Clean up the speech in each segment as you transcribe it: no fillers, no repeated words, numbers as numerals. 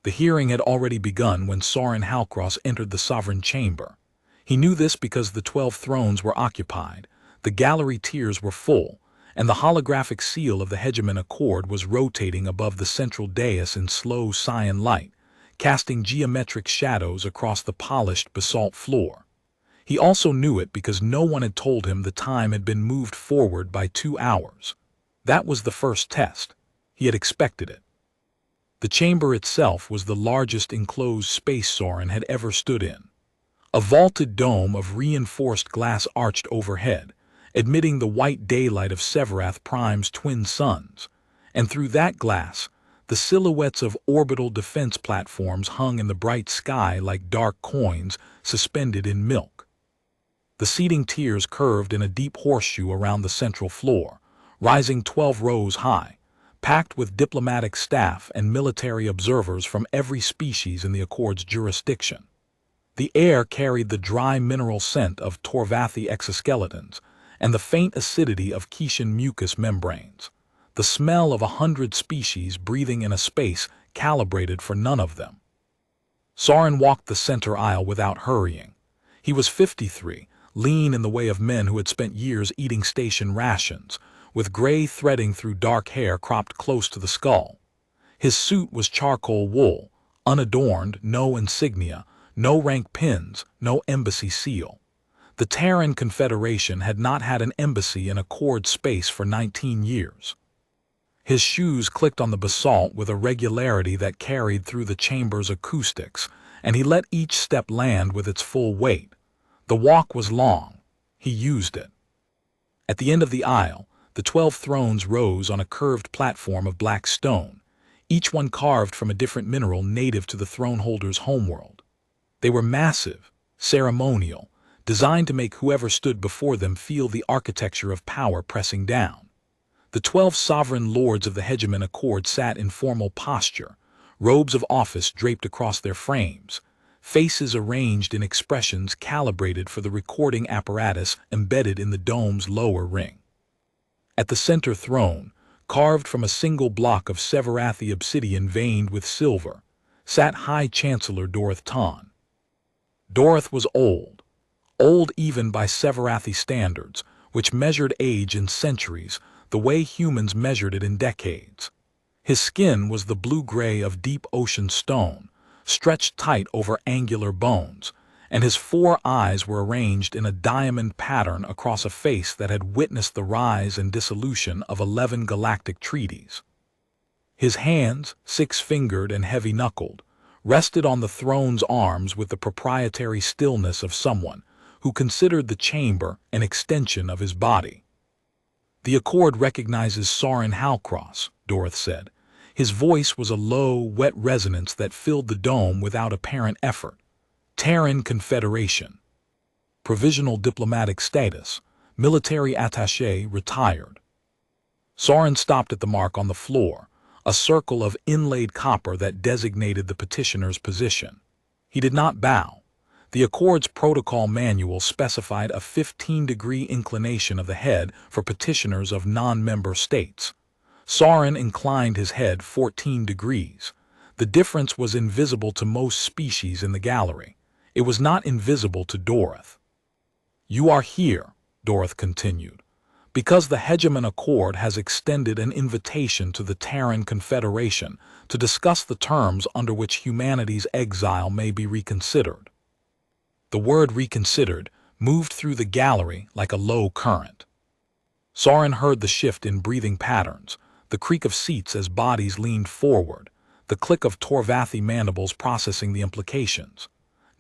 The hearing had already begun when Soren Halcross entered the sovereign chamber. He knew this because the 12 thrones were occupied, the gallery tiers were full, and the holographic seal of the Hegemon Accord was rotating above the central dais in slow cyan light, casting geometric shadows across the polished basalt floor. He also knew it because no one had told him the time had been moved forward by 2 hours. That was the first test. He had expected it. The chamber itself was the largest enclosed space Soren had ever stood in. A vaulted dome of reinforced glass arched overhead, admitting the white daylight of Severath Prime's twin suns, and through that glass, the silhouettes of orbital defense platforms hung in the bright sky like dark coins suspended in milk. The seating tiers curved in a deep horseshoe around the central floor, rising 12 rows high, packed with diplomatic staff and military observers from every species in the Accord's jurisdiction. The air carried the dry mineral scent of Torvathi exoskeletons and the faint acidity of Quian mucous membranes, the smell of 100 species breathing in a space calibrated for none of them. Soren walked the center aisle without hurrying. He was 53, lean in the way of men who had spent years eating station rations, with gray threading through dark hair cropped close to the skull. His suit was charcoal wool, unadorned, no insignia, no rank pins, no embassy seal. The Terran Confederation had not had an embassy in Accord space for 19 years. His shoes clicked on the basalt with a regularity that carried through the chamber's acoustics, and he let each step land with its full weight. The walk was long. He used it. At the end of the aisle, the 12 thrones rose on a curved platform of black stone, each one carved from a different mineral native to the throne holder's homeworld. They were massive, ceremonial, designed to make whoever stood before them feel the architecture of power pressing down. The 12 sovereign lords of the Hegemon Accord sat in formal posture, robes of office draped across their frames, faces arranged in expressions calibrated for the recording apparatus embedded in the dome's lower ring. At the center throne, carved from a single block of Severathi obsidian veined with silver, sat High Chancellor Dorith Ton. Dorith was old even by Severathi standards, which measured age in centuries the way humans measured it in decades. His skin was the blue-gray of deep ocean stone, stretched tight over angular bones, and his 4 eyes were arranged in a diamond pattern across a face that had witnessed the rise and dissolution of 11 galactic treaties. His hands, 6-fingered and heavy-knuckled, rested on the throne's arms with the proprietary stillness of someone who considered the chamber an extension of his body. "The Accord recognizes Soren Halcross," Dorith said. His voice was a low, wet resonance that filled the dome without apparent effort. "Terran Confederation. Provisional diplomatic status. Military attaché retired." Soren stopped at the mark on the floor, a circle of inlaid copper that designated the petitioner's position. He did not bow. The Accord's protocol manual specified a 15-degree inclination of the head for petitioners of non-member states. Soren inclined his head 14 degrees. The difference was invisible to most species in the gallery. It was not invisible to Dorith. "You are here," Dorith continued, "because the Hegemon Accord has extended an invitation to the Terran Confederation to discuss the terms under which humanity's exile may be reconsidered." The word reconsidered moved through the gallery like a low current. Soren heard the shift in breathing patterns, the creak of seats as bodies leaned forward, the click of Torvathi mandibles processing the implications.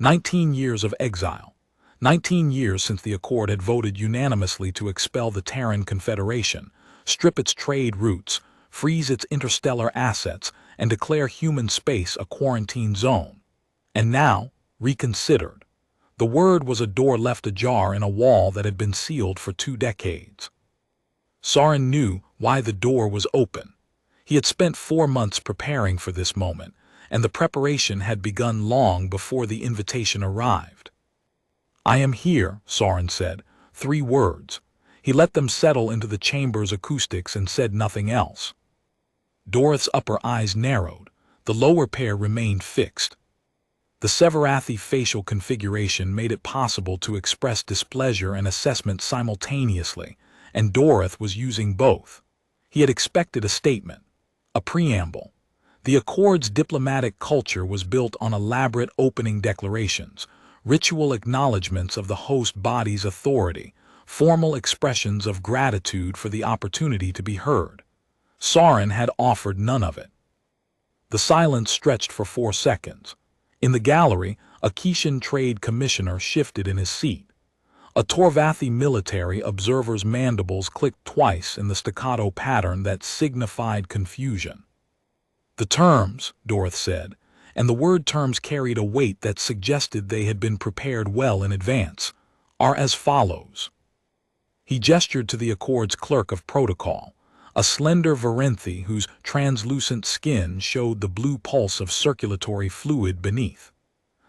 19 years of exile. 19 years since the Accord had voted unanimously to expel the Terran Confederation, strip its trade routes, freeze its interstellar assets, and declare human space a quarantine zone. And now, reconsidered. The word was a door left ajar in a wall that had been sealed for 2 decades. Soren knew why the door was open. He had spent 4 months preparing for this moment, and the preparation had begun long before the invitation arrived. "I am here," Soren said, 3 words. He let them settle into the chamber's acoustics and said nothing else. Dorith's upper eyes narrowed. The lower pair remained fixed. The Severathi facial configuration made it possible to express displeasure and assessment simultaneously, and Dorothy was using both. He had expected a statement, a preamble. The Accord's diplomatic culture was built on elaborate opening declarations, ritual acknowledgments of the host body's authority, formal expressions of gratitude for the opportunity to be heard. Soren had offered none of it. The silence stretched for 4 seconds. In the gallery, a Kishan trade commissioner shifted in his seat. A Torvathi military observer's mandibles clicked twice in the staccato pattern that signified confusion. "The terms," Dorothy said, and the word terms carried a weight that suggested they had been prepared well in advance, "are as follows." He gestured to the Accord's clerk of protocol, a slender Varenthi whose translucent skin showed the blue pulse of circulatory fluid beneath.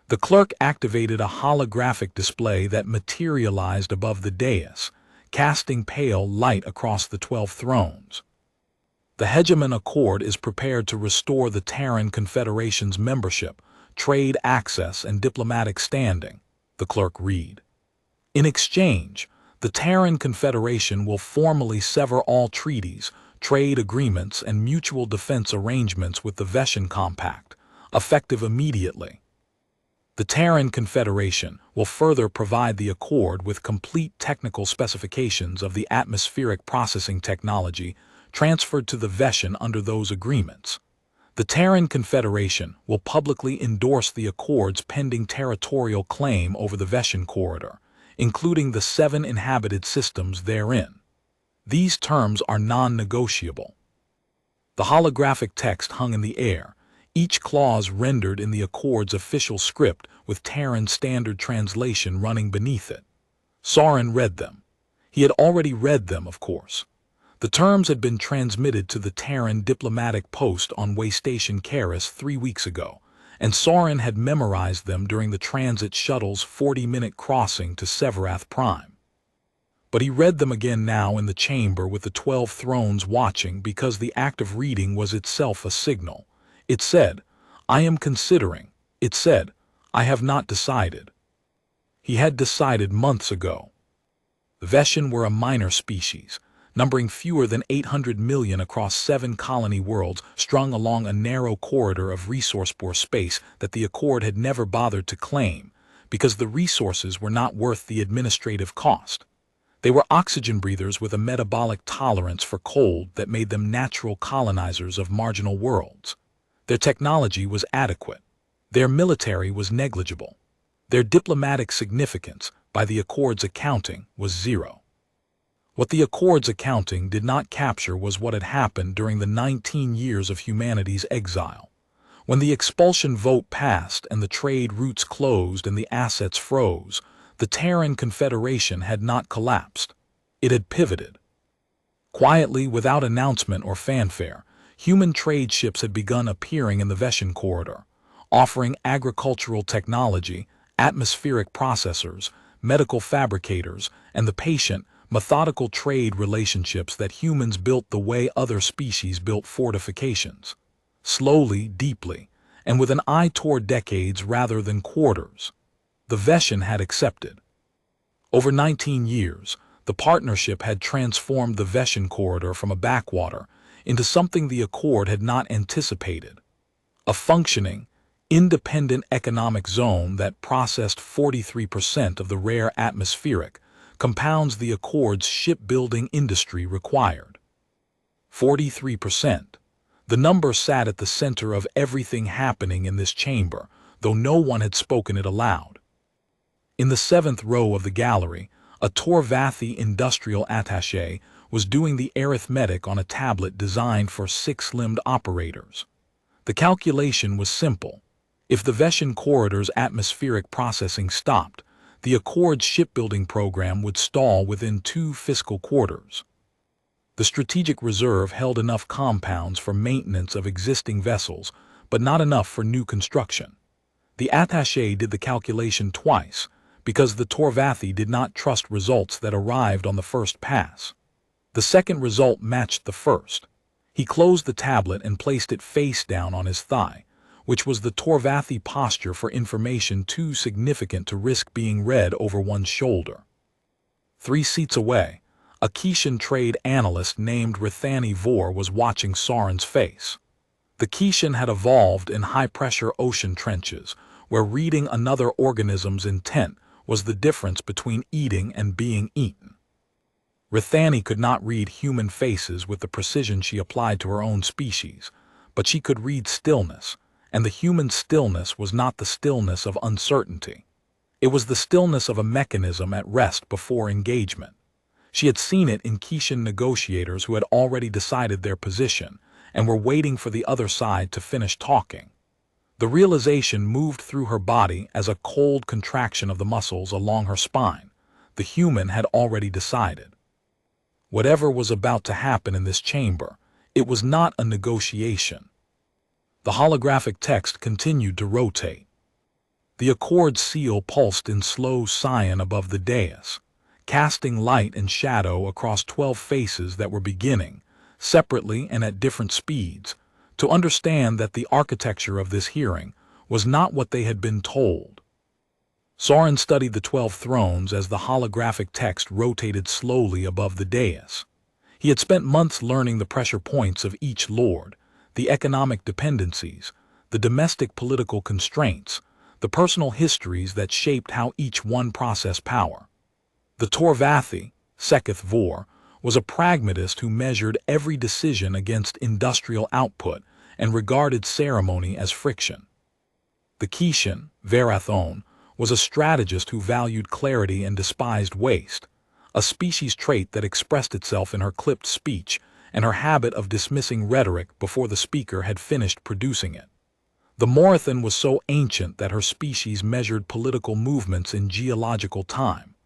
The clerk activated a holographic display that materialized above the dais, casting pale light across the 12 thrones. "The Hegemon Accord is prepared to restore the Terran Confederation's membership, trade access, and diplomatic standing," the clerk read. "In exchange, the Terran Confederation will formally sever all treaties, trade agreements, and mutual defense arrangements with the Veshan Compact, effective immediately. The Terran Confederation will further provide the Accord with complete technical specifications of the atmospheric processing technology transferred to the Veshan under those agreements. The Terran Confederation will publicly endorse the Accord's pending territorial claim over the Veshan corridor, including the 7 inhabited systems therein. These terms are non-negotiable." The holographic text hung in the air, each clause rendered in the Accord's official script with Terran standard translation running beneath it. Soren read them. He had already read them, of course. The terms had been transmitted to the Terran diplomatic post on Waystation Karis 3 weeks ago, and Soren had memorized them during the transit shuttle's 40-minute crossing to Severath Prime. But he read them again now in the chamber with the 12 thrones watching because the act of reading was itself a signal. It said, "I am considering." It said, "I have not decided." He had decided months ago. The Veshan were a minor species, numbering fewer than 800 million across 7 colony worlds strung along a narrow corridor of resource-poor space that the Accord had never bothered to claim, because the resources were not worth the administrative cost. They were oxygen breathers with a metabolic tolerance for cold that made them natural colonizers of marginal worlds. Their technology was adequate. Their military was negligible. Their diplomatic significance, by the Accord's accounting, was 0. What the Accord's accounting did not capture was what had happened during the 19 years of humanity's exile. When the expulsion vote passed and the trade routes closed and the assets froze, the Terran Confederation had not collapsed. It had pivoted. Quietly, without announcement or fanfare, human trade ships had begun appearing in the Veshan corridor, offering agricultural technology, atmospheric processors, medical fabricators, and the patient, methodical trade relationships that humans built the way other species built fortifications. Slowly, deeply, and with an eye toward decades rather than quarters. The Veshan had accepted. Over 19 years, the partnership had transformed the Veshan corridor from a backwater into something the Accord had not anticipated. A functioning, independent economic zone that processed 43% of the rare atmospheric compounds the Accord's shipbuilding industry required. 43%. The number sat at the center of everything happening in this chamber, though no one had spoken it aloud. In the 7th row of the gallery, a Torvathi industrial attaché was doing the arithmetic on a tablet designed for 6-limbed operators. The calculation was simple. If the Veshan corridor's atmospheric processing stopped, the Accord's shipbuilding program would stall within 2 fiscal quarters. The strategic reserve held enough compounds for maintenance of existing vessels, but not enough for new construction. The attaché did the calculation twice, because the Torvathi did not trust results that arrived on the first pass. The second result matched the first. He closed the tablet and placed it face down on his thigh, which was the Torvathi posture for information too significant to risk being read over one's shoulder. 3 seats away, a Kishan trade analyst named Rithani Vor was watching Soren's face. The Kishan had evolved in high-pressure ocean trenches, where reading another organism's intent was the difference between eating and being eaten. Rithani could not read human faces with the precision she applied to her own species, but she could read stillness, and the human stillness was not the stillness of uncertainty. It was the stillness of a mechanism at rest before engagement. She had seen it in Kishan negotiators who had already decided their position and were waiting for the other side to finish talking. The realization moved through her body as a cold contraction of the muscles along her spine. The human had already decided. Whatever was about to happen in this chamber, it was not a negotiation. The holographic text continued to rotate. The accord seal pulsed in slow cyan above the dais, casting light and shadow across 12 faces that were beginning, separately and at different speeds, to understand that the architecture of this hearing was not what they had been told. Soren studied the 12 thrones as the holographic text rotated slowly above the dais. He had spent months learning the pressure points of each lord, the economic dependencies, the domestic political constraints, the personal histories that shaped how each one processed power. The Torvathi, Seketh Vor, was a pragmatist who measured every decision against industrial output and regarded ceremony as friction. The Kishan, Varathon, was a strategist who valued clarity and despised waste, a species trait that expressed itself in her clipped speech and her habit of dismissing rhetoric before the speaker had finished producing it. The Morathan was so ancient that her species measured political movements in geological time.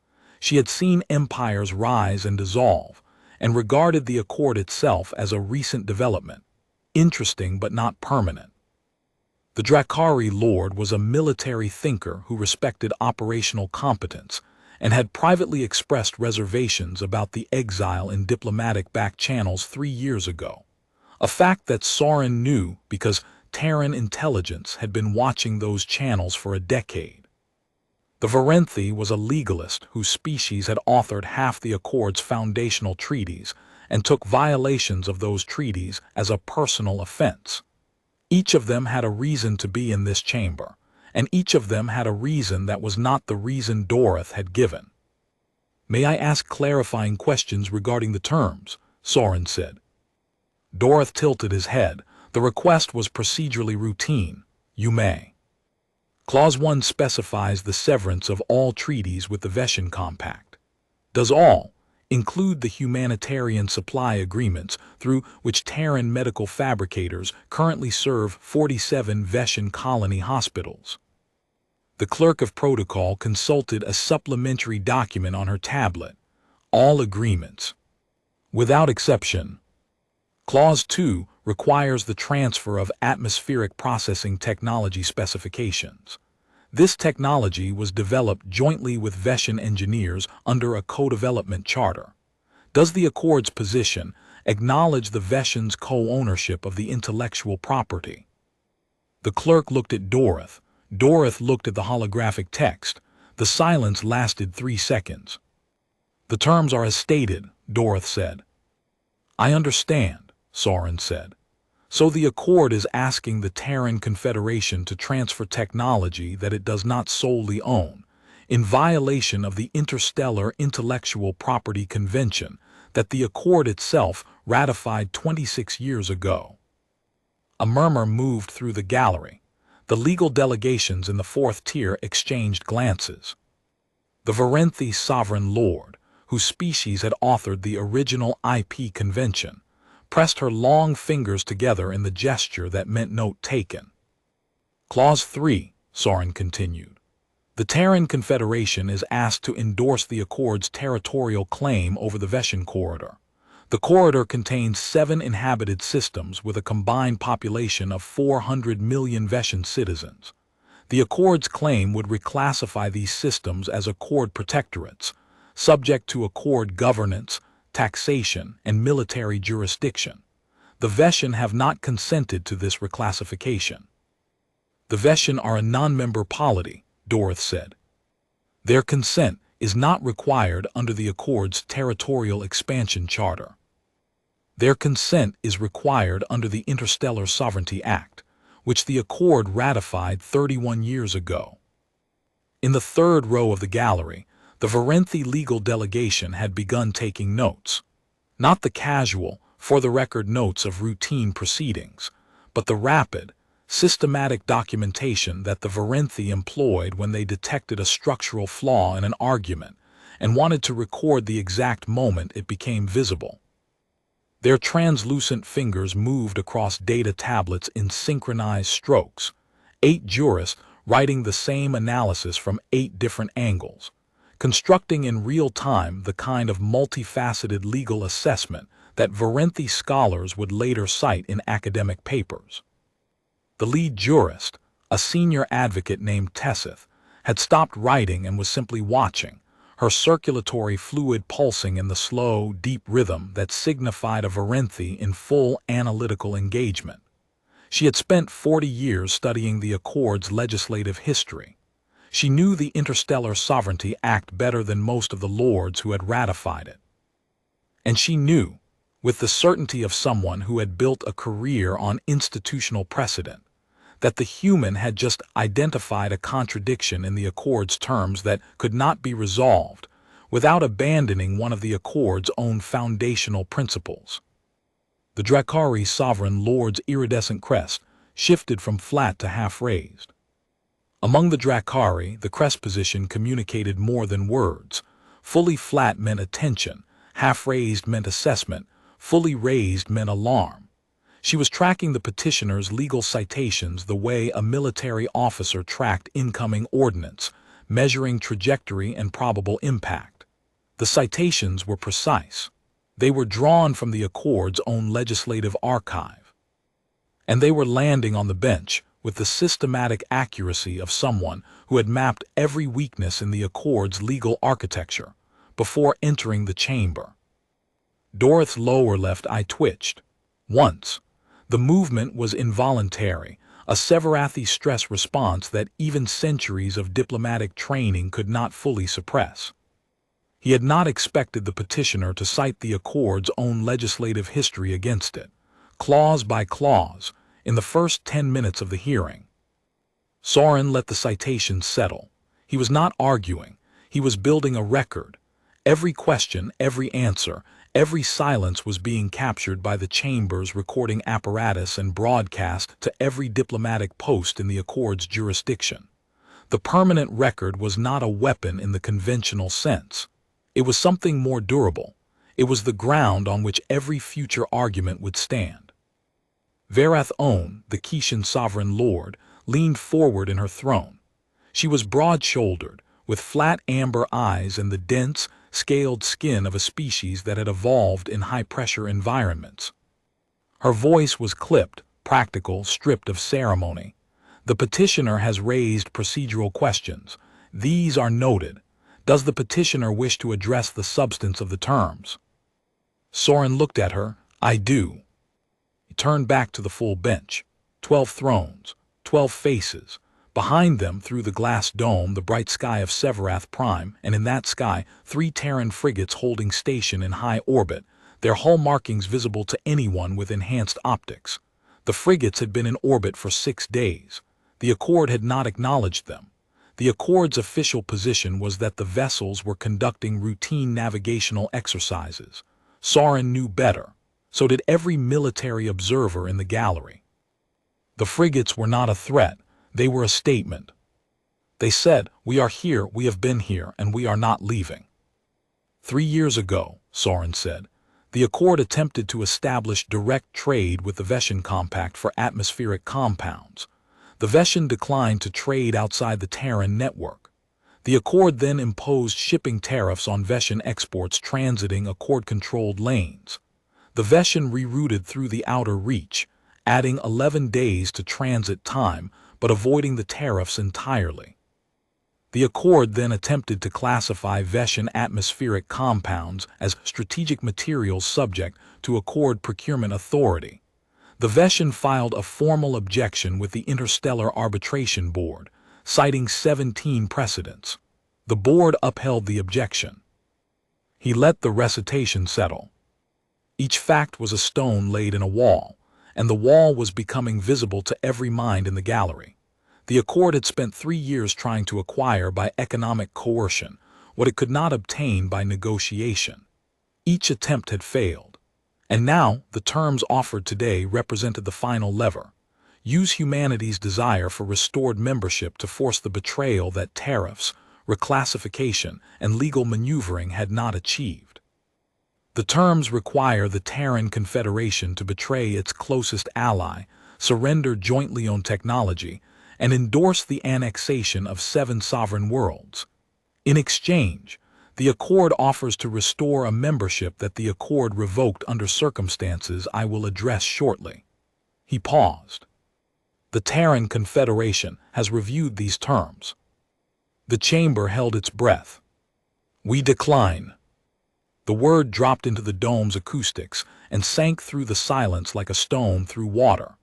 She had seen empires rise and dissolve, and regarded the accord itself as a recent development, interesting but not permanent. The Drakari Lord was a military thinker who respected operational competence and had privately expressed reservations about the exile in diplomatic back channels 3 years ago, a fact that Soren knew because Terran intelligence had been watching those channels for a decade. The Varenthi was a legalist whose species had authored half the Accord's foundational treaties and took violations of those treaties as a personal offense. Each of them had a reason to be in this chamber, and each of them had a reason that was not the reason Doroth had given. "May I ask clarifying questions regarding the terms?" Soren said. Doroth tilted his head. The request was procedurally routine. "You may." Clause 1 specifies the severance of all treaties with the Veshin Compact. Does all include the humanitarian supply agreements through which Terran medical fabricators currently serve 47 Veshin colony hospitals? The clerk of protocol consulted a supplementary document on her tablet. All agreements. Without exception. Clause 2 requires the transfer of atmospheric processing technology specifications. This technology was developed jointly with Veshin engineers under a co-development charter. Does the Accord's position acknowledge the Veshin's co-ownership of the intellectual property? The clerk looked at Doroth. Doroth looked at the holographic text. The silence lasted 3 seconds. "The terms are as stated," Doroth said. "I understand," Soren said. "So the Accord is asking the Terran Confederation to transfer technology that it does not solely own, in violation of the Interstellar Intellectual Property Convention that the Accord itself ratified 26 years ago." A murmur moved through the gallery. The legal delegations in the 4th tier exchanged glances. The Varenthi Sovereign Lord, whose species had authored the original IP convention, pressed her long fingers together in the gesture that meant note taken. Clause 3, Soren continued. The Terran Confederation is asked to endorse the Accord's territorial claim over the Veshin Corridor. The corridor contains 7 inhabited systems with a combined population of 400 million Veshin citizens. The Accord's claim would reclassify these systems as Accord protectorates, subject to Accord governance, taxation, and military jurisdiction. The Veshin have not consented to this reclassification. The Veshan are a non-member polity, Dorothy said. Their consent is not required under the Accord's Territorial Expansion Charter. Their consent is required under the Interstellar Sovereignty Act, which the Accord ratified 31 years ago. In the third row of the gallery, the Varenthi legal delegation had begun taking notes. Not the casual, for-the-record notes of routine proceedings, but the rapid, systematic documentation that the Varenthi employed when they detected a structural flaw in an argument and wanted to record the exact moment it became visible. Their translucent fingers moved across data tablets in synchronized strokes, 8 jurists writing the same analysis from 8 different angles, constructing in real time the kind of multifaceted legal assessment that Varenthi scholars would later cite in academic papers. The lead jurist, a senior advocate named Tessith, had stopped writing and was simply watching, her circulatory fluid pulsing in the slow, deep rhythm that signified a Varenthi in full analytical engagement. She had spent 40 years studying the Accord's legislative history. She knew the Interstellar Sovereignty Act better than most of the lords who had ratified it. And she knew, with the certainty of someone who had built a career on institutional precedent, that the human had just identified a contradiction in the Accord's terms that could not be resolved without abandoning one of the Accord's own foundational principles. The Dracari sovereign lord's iridescent crest shifted from flat to half-raised. Among the Dracari, the crest position communicated more than words. Fully flat meant attention, half-raised meant assessment, fully raised meant alarm. She was tracking the petitioner's legal citations the way a military officer tracked incoming ordnance, measuring trajectory and probable impact. The citations were precise. They were drawn from the Accord's own legislative archive. And they were landing on the bench with the systematic accuracy of someone who had mapped every weakness in the Accord's legal architecture before entering the chamber. Dorothy's lower left eye twitched. Once. The movement was involuntary, a Severathi stress response that even centuries of diplomatic training could not fully suppress. He had not expected the petitioner to cite the Accord's own legislative history against it, clause by clause, in the first 10 minutes of the hearing. Soren let the citation settle. He was not arguing. He was building a record. Every question, every answer, every silence was being captured by the chamber's recording apparatus and broadcast to every diplomatic post in the Accord's jurisdiction. The permanent record was not a weapon in the conventional sense. It was something more durable. It was the ground on which every future argument would stand. Varath On, the Kishan sovereign lord, leaned forward in her throne. She was broad-shouldered, with flat amber eyes and the dense, scaled skin of a species that had evolved in high-pressure environments. Her voice was clipped, practical, stripped of ceremony. The petitioner has raised procedural questions. These are noted. Does the petitioner wish to address the substance of the terms? Soren looked at her. I do. He turned back to the full bench. 12 thrones, 12 faces. Behind them, through the glass dome, the bright sky of Severath Prime, and in that sky, 3 Terran frigates holding station in high orbit, their hull markings visible to anyone with enhanced optics. The frigates had been in orbit for 6 days. The Accord had not acknowledged them. The Accord's official position was that the vessels were conducting routine navigational exercises. Soren knew better. So did every military observer in the gallery. The frigates were not a threat. They were a statement. They said, we are here, we have been here, and we are not leaving. 3 years ago, Soren said, the Accord attempted to establish direct trade with the Veshan Compact for atmospheric compounds. The Veshan declined to trade outside the Terran network. The Accord then imposed shipping tariffs on Veshan exports transiting Accord-controlled lanes. The Veshan rerouted through the outer reach, adding 11 days to transit time, but avoiding the tariffs entirely. The Accord then attempted to classify Veshan atmospheric compounds as strategic materials subject to Accord procurement authority. The Veshan filed a formal objection with the Interstellar Arbitration Board, citing 17 precedents. The board upheld the objection. He let the recitation settle. Each fact was a stone laid in a wall, and the wall was becoming visible to every mind in the gallery. The Accord had spent 3 years trying to acquire by economic coercion what it could not obtain by negotiation. Each attempt had failed, and now the terms offered today represented the final lever. Use humanity's desire for restored membership to force the betrayal that tariffs, reclassification, and legal maneuvering had not achieved. The terms require the Terran Confederation to betray its closest ally, surrender jointly owned technology, and endorse the annexation of 7 sovereign worlds. In exchange, the Accord offers to restore a membership that the Accord revoked under circumstances I will address shortly. He paused. The Terran Confederation has reviewed these terms. The chamber held its breath. We decline. The word dropped into the dome's acoustics and sank through the silence like a stone through water.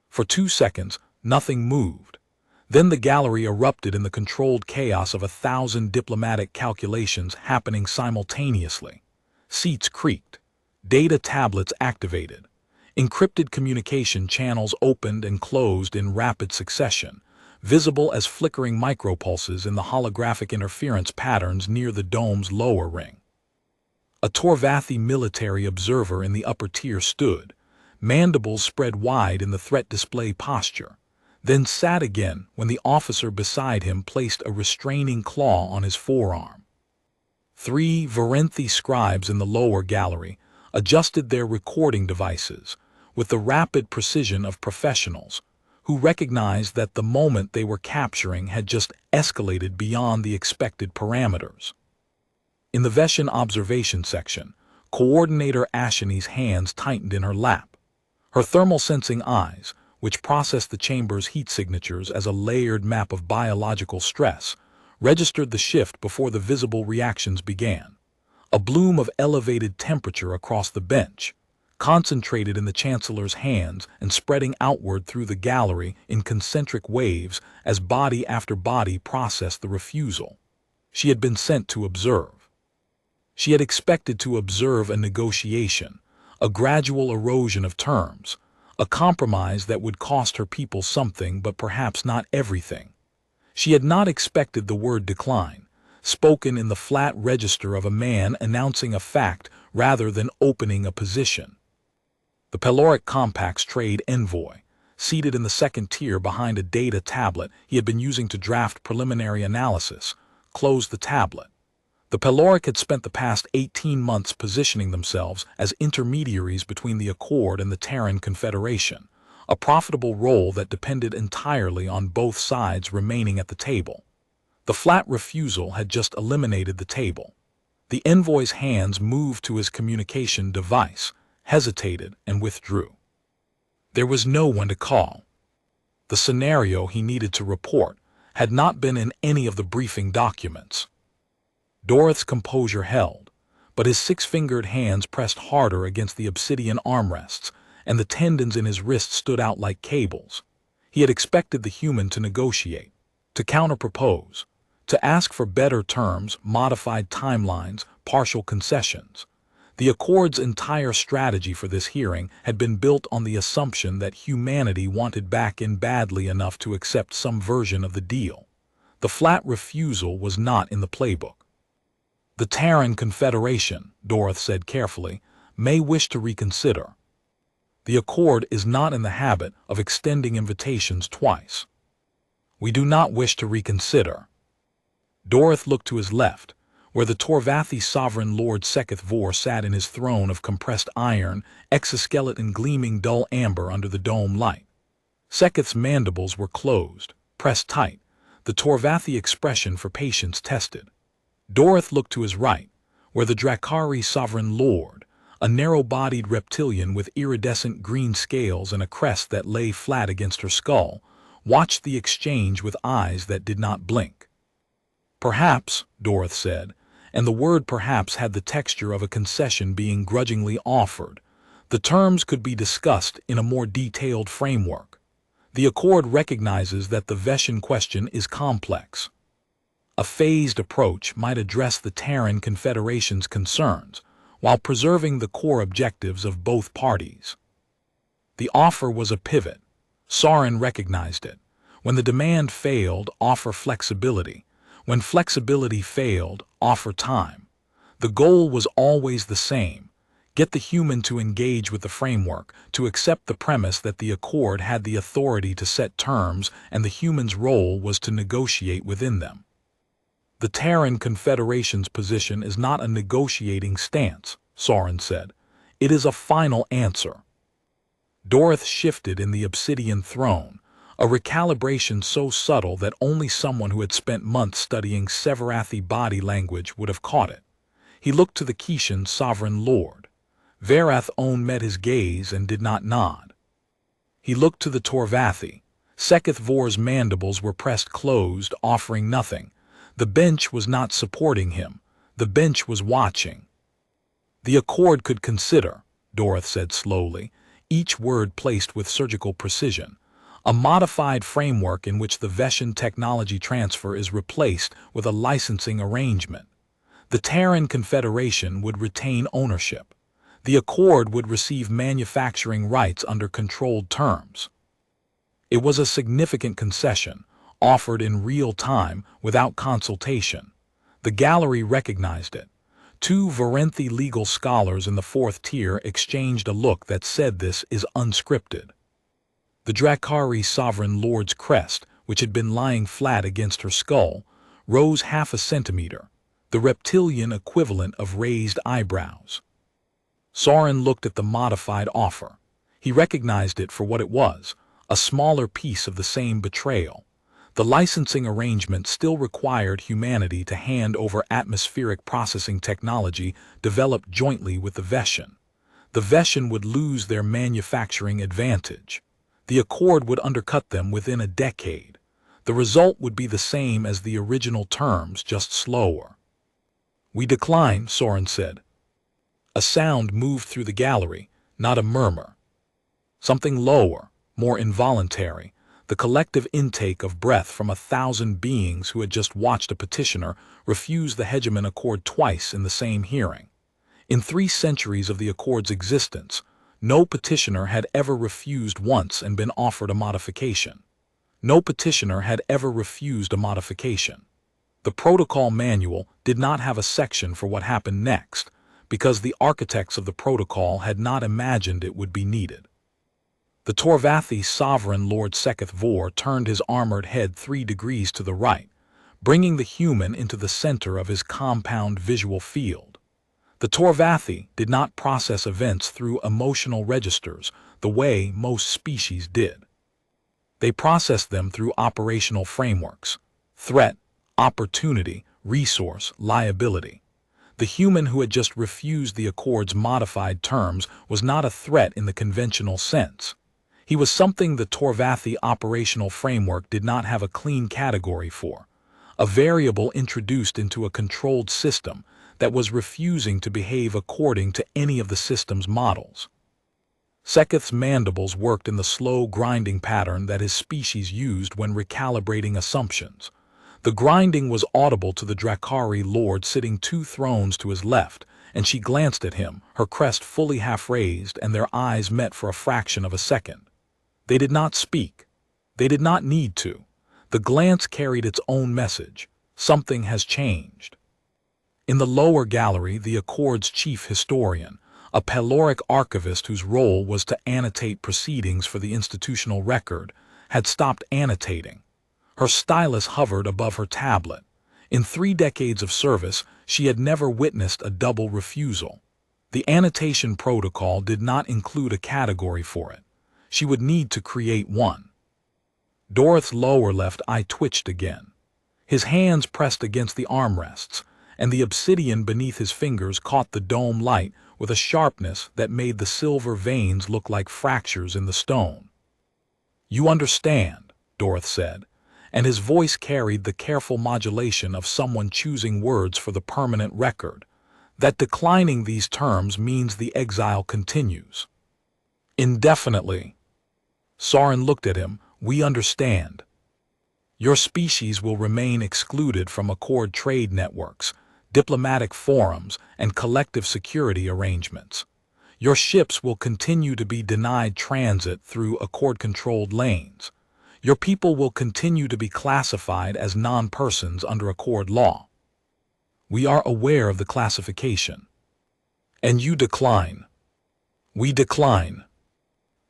For 2 seconds, nothing moved. Then the gallery erupted in the controlled chaos of 1,000 diplomatic calculations happening simultaneously. Seats creaked. Data tablets activated. Encrypted communication channels opened and closed in rapid succession, visible as flickering micropulses in the holographic interference patterns near the dome's lower ring. A Torvathi military observer in the upper tier stood, mandibles spread wide in the threat display posture, then sat again when the officer beside him placed a restraining claw on his forearm. 3 Varenthi scribes in the lower gallery adjusted their recording devices with the rapid precision of professionals who recognized that the moment they were capturing had just escalated beyond the expected parameters. In the Veshan observation section, Coordinator Ashini's hands tightened in her lap. Her thermal-sensing eyes, which processed the chamber's heat signatures as a layered map of biological stress, registered the shift before the visible reactions began. A bloom of elevated temperature across the bench, concentrated in the Chancellor's hands and spreading outward through the gallery in concentric waves as body after body processed the refusal. She had been sent to observe. She had expected to observe a negotiation, a gradual erosion of terms, a compromise that would cost her people something but perhaps not everything. She had not expected the word decline, spoken in the flat register of a man announcing a fact rather than opening a position. The Peloric Compact's trade envoy, seated in the second tier behind a data tablet he had been using to draft preliminary analysis, closed the tablet. The Peloric had spent the past 18 months positioning themselves as intermediaries between the Accord and the Terran Confederation, a profitable role that depended entirely on both sides remaining at the table. The flat refusal had just eliminated the table. The envoy's hands moved to his communication device, hesitated, and withdrew. There was no one to call. The scenario he needed to report had not been in any of the briefing documents. Dorith's composure held, but his 6-fingered hands pressed harder against the obsidian armrests, and the tendons in his wrists stood out like cables. He had expected the human to negotiate, to counterpropose, to ask for better terms, modified timelines, partial concessions. The Accord's entire strategy for this hearing had been built on the assumption that humanity wanted back in badly enough to accept some version of the deal. The flat refusal was not in the playbook. The Terran Confederation, Dorith said carefully, may wish to reconsider. The Accord is not in the habit of extending invitations twice. We do not wish to reconsider. Dorith looked to his left, where the Torvathi sovereign Lord Seketh Vor sat in his throne of compressed iron, exoskeleton gleaming dull amber under the dome light. Seketh's mandibles were closed, pressed tight, the Torvathi expression for patience tested. Dorith looked to his right, where the Drakari sovereign lord, a narrow-bodied reptilian with iridescent green scales and a crest that lay flat against her skull, watched the exchange with eyes that did not blink. Perhaps, Dorith said, and the word perhaps had the texture of a concession being grudgingly offered, The terms could be discussed in a more detailed framework. The Accord recognizes that the Veshan question is complex. A phased approach might address the Terran Confederation's concerns while preserving the core objectives of both parties. The offer was a pivot. Sorin recognized it. When the demand failed, offer flexibility. When flexibility failed, offer time. The goal was always the same: get the human to engage with the framework, to accept the premise that the Accord had the authority to set terms and the human's role was to negotiate within them. The Terran Confederation's position is not a negotiating stance, Sorin said. It is a final answer. Dorith shifted in the obsidian throne, a recalibration so subtle that only someone who had spent months studying Severathi body language would have caught it. He looked to the Kishan sovereign lord. Varath On met his gaze and did not nod. He looked to the Torvathi. Seketh Vor's mandibles were pressed closed, offering nothing. The bench was not supporting him. The bench was watching. The Accord could consider, Dorith said slowly, each word placed with surgical precision, a modified framework in which the Veshan technology transfer is replaced with a licensing arrangement. The Terran Confederation would retain ownership. The Accord would receive manufacturing rights under controlled terms. It was a significant concession, offered in real time without consultation. The gallery recognized it. Two Varenthi legal scholars in the fourth tier exchanged a look that said this is unscripted. The Drakari sovereign lord's crest, which had been lying flat against her skull, rose half a centimeter, the reptilian equivalent of raised eyebrows. Sorin looked at the modified offer. He recognized it for what it was, a smaller piece of the same betrayal. The licensing arrangement still required humanity to hand over atmospheric processing technology developed jointly with the Veshan. The Veshan would lose their manufacturing advantage. The Accord would undercut them within a decade. The result would be the same as the original terms, just slower. "We decline," Sorin said. A sound moved through the gallery, not a murmur. Something lower, more involuntary. The collective intake of breath from 1,000 beings who had just watched a petitioner refuse the Hegemon Accord twice in the same hearing. In 3 centuries of the Accord's existence, no petitioner had ever refused once and been offered a modification. No petitioner had ever refused a modification. The protocol manual did not have a section for what happened next, because the architects of the protocol had not imagined it would be needed. The Torvathi sovereign Lord Seketh Vor turned his armored head 3 degrees to the right, bringing the human into the center of his compound visual field. The Torvathi did not process events through emotional registers the way most species did. They processed them through operational frameworks: threat, opportunity, resource, liability. The human who had just refused the Accord's modified terms was not a threat in the conventional sense. He was something the Torvathi operational framework did not have a clean category for, a variable introduced into a controlled system that was refusing to behave according to any of the system's models. Seketh's mandibles worked in the slow grinding pattern that his species used when recalibrating assumptions. The grinding was audible to the Drakari lord sitting 2 thrones to his left, and she glanced at him, her crest fully half raised, and their eyes met for a fraction of a second. They did not speak. They did not need to. The glance carried its own message. Something has changed. In the lower gallery, the Accord's chief historian, a Peloric archivist whose role was to annotate proceedings for the institutional record, had stopped annotating. Her stylus hovered above her tablet. In 3 decades of service, she had never witnessed a double refusal. The annotation protocol did not include a category for it. She would need to create one. Dorith's lower left eye twitched again. His hands pressed against the armrests, and the obsidian beneath his fingers caught the dome light with a sharpness that made the silver veins look like fractures in the stone. "You understand," Dorith said, and his voice carried the careful modulation of someone choosing words for the permanent record, that declining these terms means the exile continues. Indefinitely. Soren looked at him. We understand. Your species will remain excluded from Accord trade networks, diplomatic forums, and collective security arrangements. Your ships will continue to be denied transit through Accord-controlled lanes. Your people will continue to be classified as non-persons under Accord law. We are aware of the classification. And you decline. We decline.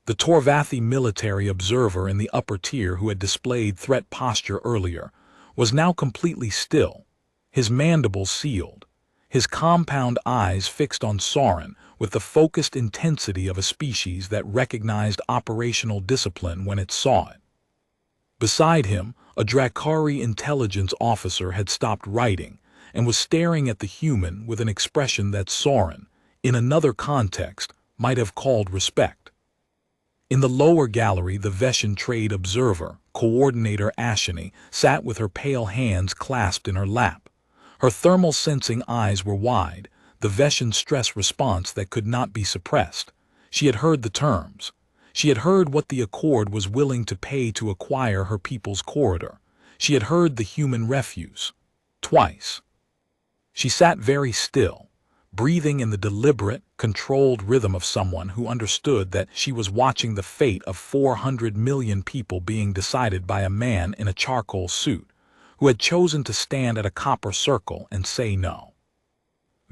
The Torvathi military observer in the upper tier who had displayed threat posture earlier was now completely still, his mandibles sealed, his compound eyes fixed on Soren with the focused intensity of a species that recognized operational discipline when it saw it. Beside him, a Drakari intelligence officer had stopped writing and was staring at the human with an expression that Soren, in another context, might have called respect. In the lower gallery, the Veshan trade observer, coordinator Ashini, sat with her pale hands clasped in her lap. Her thermal sensing eyes were wide, the Veshan stress response that could not be suppressed. She had heard the terms. She had heard what the Accord was willing to pay to acquire her people's corridor. She had heard the human refuse. Twice. She sat very still, breathing in the deliberate, controlled rhythm of someone who understood that she was watching the fate of 400 million people being decided by a man in a charcoal suit, who had chosen to stand at a copper circle and say no.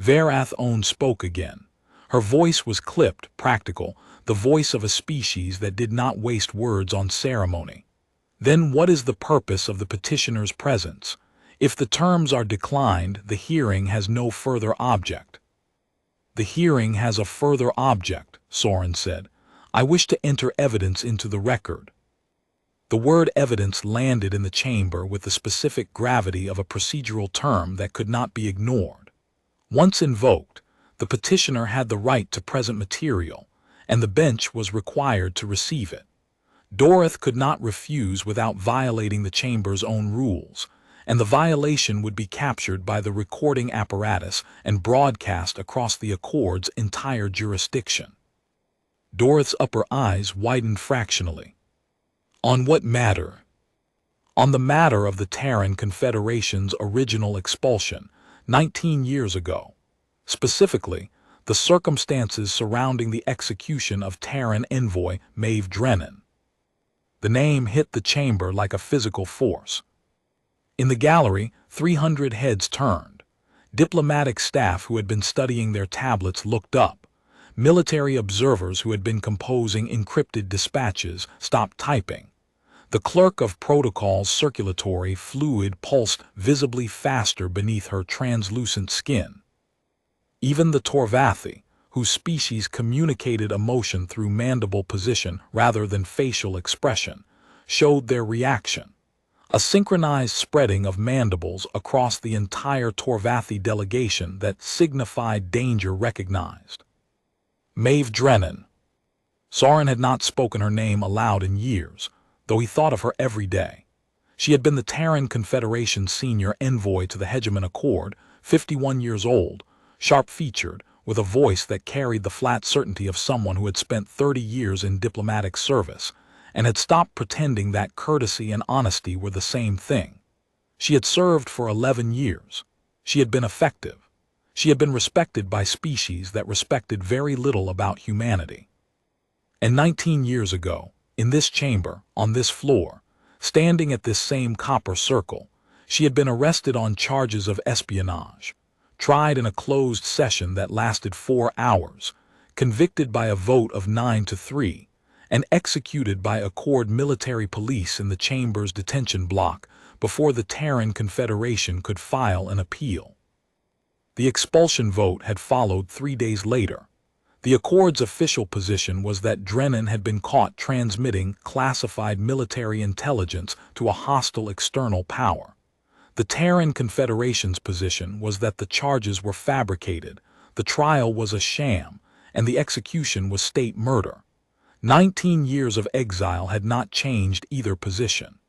Verath Own spoke again. Her voice was clipped, practical, the voice of a species that did not waste words on ceremony. Then what is the purpose of the petitioner's presence? If the terms are declined, the hearing has no further object. The hearing has a further object, Soren said. I wish to enter evidence into the record. The word evidence landed in the chamber with the specific gravity of a procedural term that could not be ignored. Once invoked, the petitioner had the right to present material, and the bench was required to receive it. Dorith could not refuse without violating the chamber's own rules, and the violation would be captured by the recording apparatus and broadcast across the Accord's entire jurisdiction. Dorith's upper eyes widened fractionally. On what matter? On the matter of the Terran Confederation's original expulsion, 19 years ago. Specifically, the circumstances surrounding the execution of Terran envoy Maeve Drennan. The name hit the chamber like a physical force. In the gallery, 300 heads turned. Diplomatic staff who had been studying their tablets looked up. Military observers who had been composing encrypted dispatches stopped typing. The clerk of protocol's circulatory fluid pulsed visibly faster beneath her translucent skin. Even the Torvathi, whose species communicated emotion through mandible position rather than facial expression, showed their reaction. A synchronized spreading of mandibles across the entire Torvathi delegation that signified danger recognized. Maeve Drennan. Soren had not spoken her name aloud in years, though he thought of her every day. She had been the Terran Confederation's senior envoy to the Hegemon Accord, 51 years old, sharp-featured, with a voice that carried the flat certainty of someone who had spent 30 years in diplomatic service, and had stopped pretending that courtesy and honesty were the same thing. She had served for 11 years. She had been effective. She had been respected by species that respected very little about humanity. And 19 years ago, in this chamber, on this floor, standing at this same copper circle, she had been arrested on charges of espionage, tried in a closed session that lasted 4 hours, convicted by a vote of 9-3, and executed by Accord military police in the chamber's detention block before the Terran Confederation could file an appeal. The expulsion vote had followed 3 days later. The Accord's official position was that Drennan had been caught transmitting classified military intelligence to a hostile external power. The Terran Confederation's position was that the charges were fabricated, the trial was a sham, and the execution was state murder. 19 years of exile had not changed either position.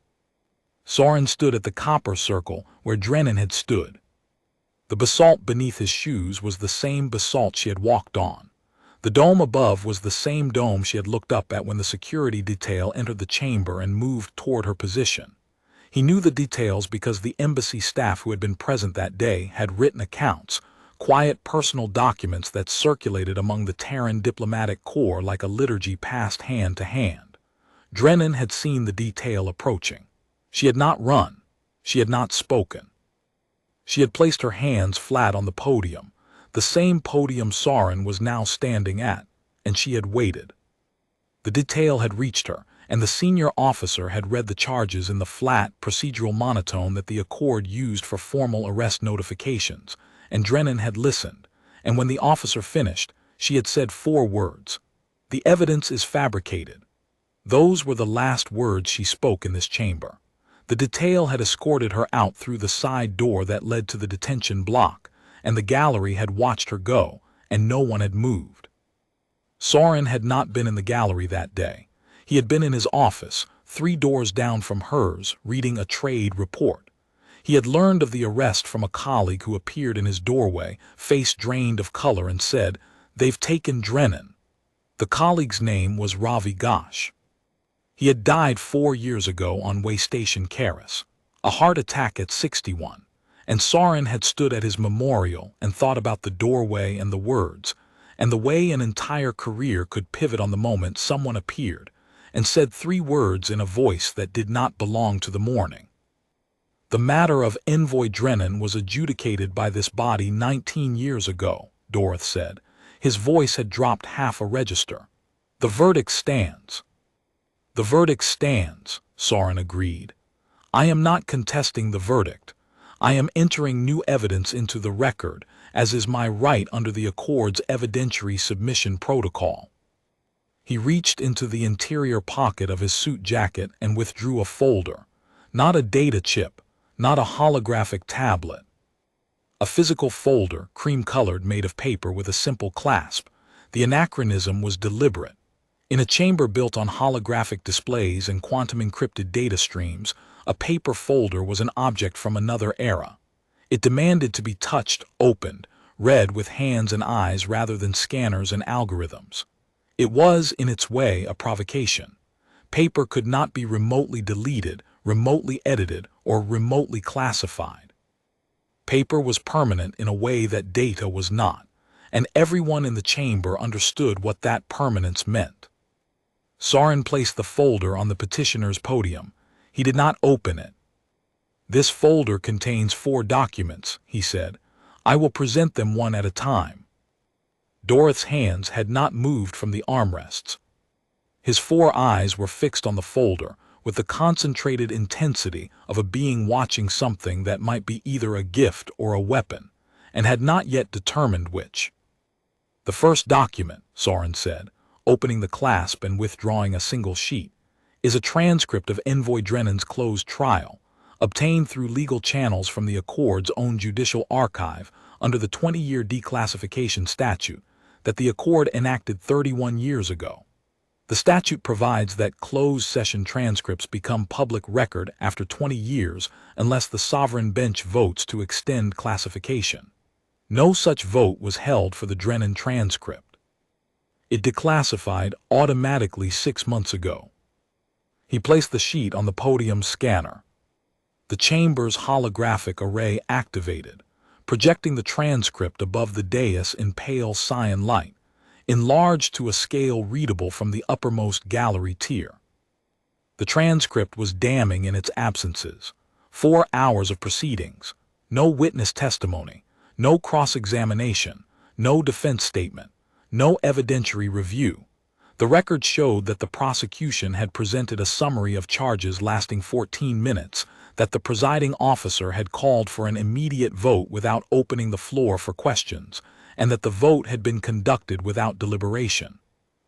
Soren stood at the copper circle where Drennan had stood. The basalt beneath his shoes was the same basalt she had walked on. The The dome above was the same dome she had looked up at when the security detail entered the chamber and moved toward her position. He knew the details because the embassy staff who had been present that day had written accounts, quiet personal documents that circulated among the Terran diplomatic corps like a liturgy passed hand to hand. Drennan had seen the detail approaching. She had not run. She had not spoken. She had placed her hands flat on the podium, the same podium Sorin was now standing at, and she had waited. The detail had reached her, and the senior officer had read the charges in the flat, procedural monotone that the Accord used for formal arrest notifications, and Drennan had listened, and when the officer finished, she had said 4 words. "The evidence is fabricated." Those were the last words she spoke in this chamber. The detail had escorted her out through the side door that led to the detention block, and the gallery had watched her go, and no one had moved. Sorin had not been in the gallery that day. He had been in his office, 3 doors down from hers, reading a trade report. He had learned of the arrest from a colleague who appeared in his doorway, face drained of color, and said, "They've taken Drennan." The colleague's name was Ravi Ghosh. He had died 4 years ago on way station Karis, a heart attack at 61, and Sorin had stood at his memorial and thought about the doorway and the words, and the way an entire career could pivot on the moment someone appeared and said 3 words in a voice that did not belong to the morning. The matter of Envoy Drennan was adjudicated by this body 19 years ago, Dorothy said. His voice had dropped half a register. "The verdict stands." "The verdict stands," Sorin agreed. "I am not contesting the verdict. I am entering new evidence into the record, as is my right under the Accord's evidentiary submission protocol." He reached into the interior pocket of his suit jacket and withdrew a folder. Not a data chip, not a holographic tablet. A physical folder, cream-colored, made of paper with a simple clasp. The anachronism was deliberate. In a chamber built on holographic displays and quantum-encrypted data streams, a paper folder was an object from another era. It demanded to be touched, opened, read with hands and eyes rather than scanners and algorithms. It was, in its way, a provocation. Paper could not be remotely deleted, remotely edited, or remotely classified. Paper was permanent in a way that data was not, and everyone in the chamber understood what that permanence meant. Sorin placed the folder on the petitioner's podium. He did not open it. "This folder contains 4 documents," he said. "I will present them one at a time." Dorothy's hands had not moved from the armrests. His 4 eyes were fixed on the folder with the concentrated intensity of a being watching something that might be either a gift or a weapon, and had not yet determined which. "The first document," Sorin said, opening the clasp and withdrawing a single sheet, "is a transcript of Envoy Drennan's closed trial, obtained through legal channels from the Accord's own judicial archive under the 20-year declassification statute that the Accord enacted 31 years ago. The statute provides that closed session transcripts become public record after 20 years unless the sovereign bench votes to extend classification. No such vote was held for the Drennan transcript. It declassified automatically 6 months ago." He placed the sheet on the podium scanner. The chamber's holographic array activated, projecting the transcript above the dais in pale cyan light, enlarged to a scale readable from the uppermost gallery tier. The transcript was damning in its absences. 4 hours of proceedings, no witness testimony, no cross-examination, no defense statement, no evidentiary review. The record showed that the prosecution had presented a summary of charges lasting 14 minutes, that the presiding officer had called for an immediate vote without opening the floor for questions, and that the vote had been conducted without deliberation.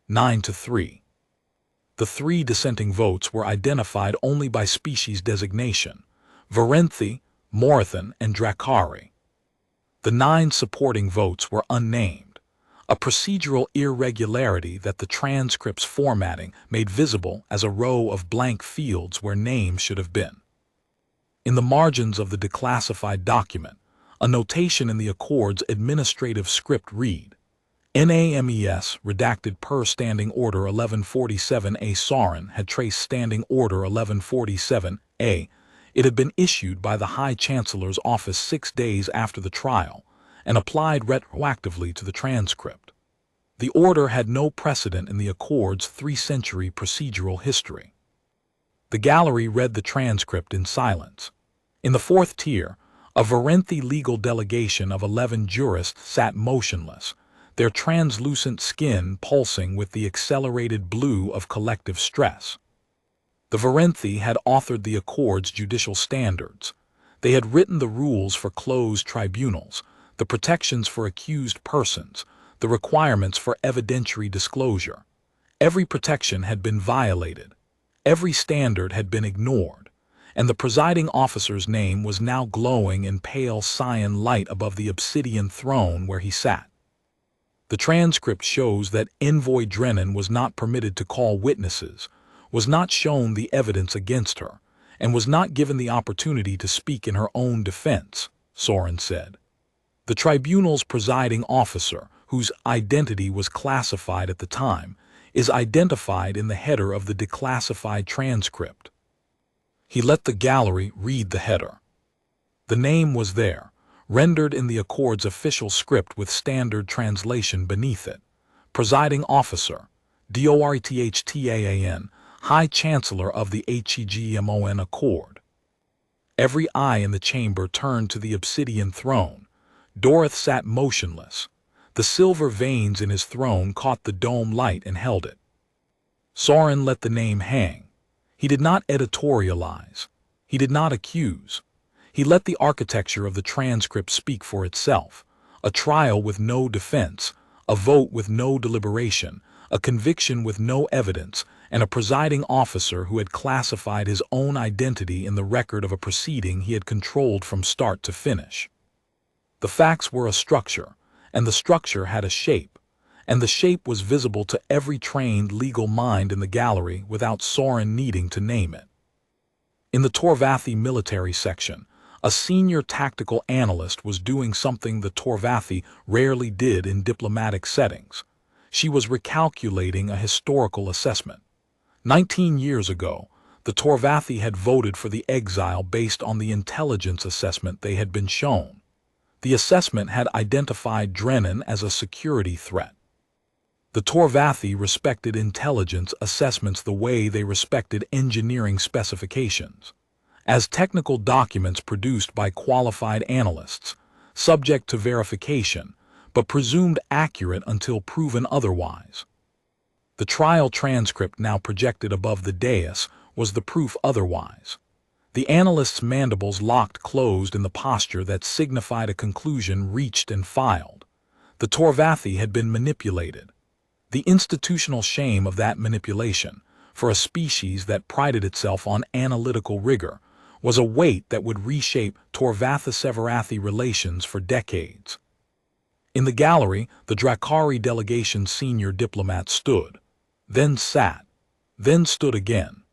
9-3. The 3 dissenting votes were identified only by species designation: Varenthi, Morathan, and Drakari. The 9 supporting votes were unnamed, a procedural irregularity that the transcript's formatting made visible as a row of blank fields where names should have been. In the margins of the declassified document, a notation in the Accord's administrative script read, NAMES, redacted per Standing Order 1147A. Sorin had traced Standing Order 1147A. It had been issued by the High Chancellor's office 6 days after the trial and applied retroactively to the transcript. The order had no precedent in the Accord's 3-century procedural history. The gallery read the transcript in silence. In the fourth tier, a Varenthi legal delegation of 11 jurists sat motionless, their translucent skin pulsing with the accelerated blue of collective stress. The Varenthi had authored the Accord's judicial standards. They had written the rules for closed tribunals, the protections for accused persons, the requirements for evidentiary disclosure. Every protection had been violated. Every standard had been ignored, and the presiding officer's name was now glowing in pale cyan light above the obsidian throne where he sat. The transcript shows that Envoy Drennan was not permitted to call witnesses, was not shown the evidence against her, and was not given the opportunity to speak in her own defense, Sorin said. The tribunal's presiding officer, whose identity was classified at the time, is identified in the header of the declassified transcript. He let the gallery read the header. The name was there, rendered in the Accord's official script with standard translation beneath it. Presiding Officer, DORTHTAAN, High Chancellor of the HEGMON Accord. Every eye in the chamber turned to the obsidian throne. Dorith sat motionless. The silver veins in his throne caught the dome light and held it. Sorin let the name hang. He did not editorialize. He did not accuse. He let the architecture of the transcript speak for itself. A trial with no defense, a vote with no deliberation, a conviction with no evidence, and a presiding officer who had classified his own identity in the record of a proceeding he had controlled from start to finish. The facts were a structure, and the structure had a shape, and the shape was visible to every trained legal mind in the gallery without Sorin needing to name it. In the Torvathi military section, a senior tactical analyst was doing something the Torvathi rarely did in diplomatic settings. She was recalculating a historical assessment. 19 years ago, the Torvathi had voted for the exile based on the intelligence assessment they had been shown. The assessment had identified Drennan as a security threat. The Torvathi respected intelligence assessments the way they respected engineering specifications, as technical documents produced by qualified analysts, subject to verification, but presumed accurate until proven otherwise. The trial transcript now projected above the dais was the proof otherwise. The analyst's mandibles locked closed in the posture that signified a conclusion reached and filed. The Torvathi had been manipulated. The institutional shame of that manipulation, for a species that prided itself on analytical rigor, was a weight that would reshape Torvatha-Severathi relations for decades. In the gallery, the Drakari delegation's senior diplomat stood, then sat, then stood again.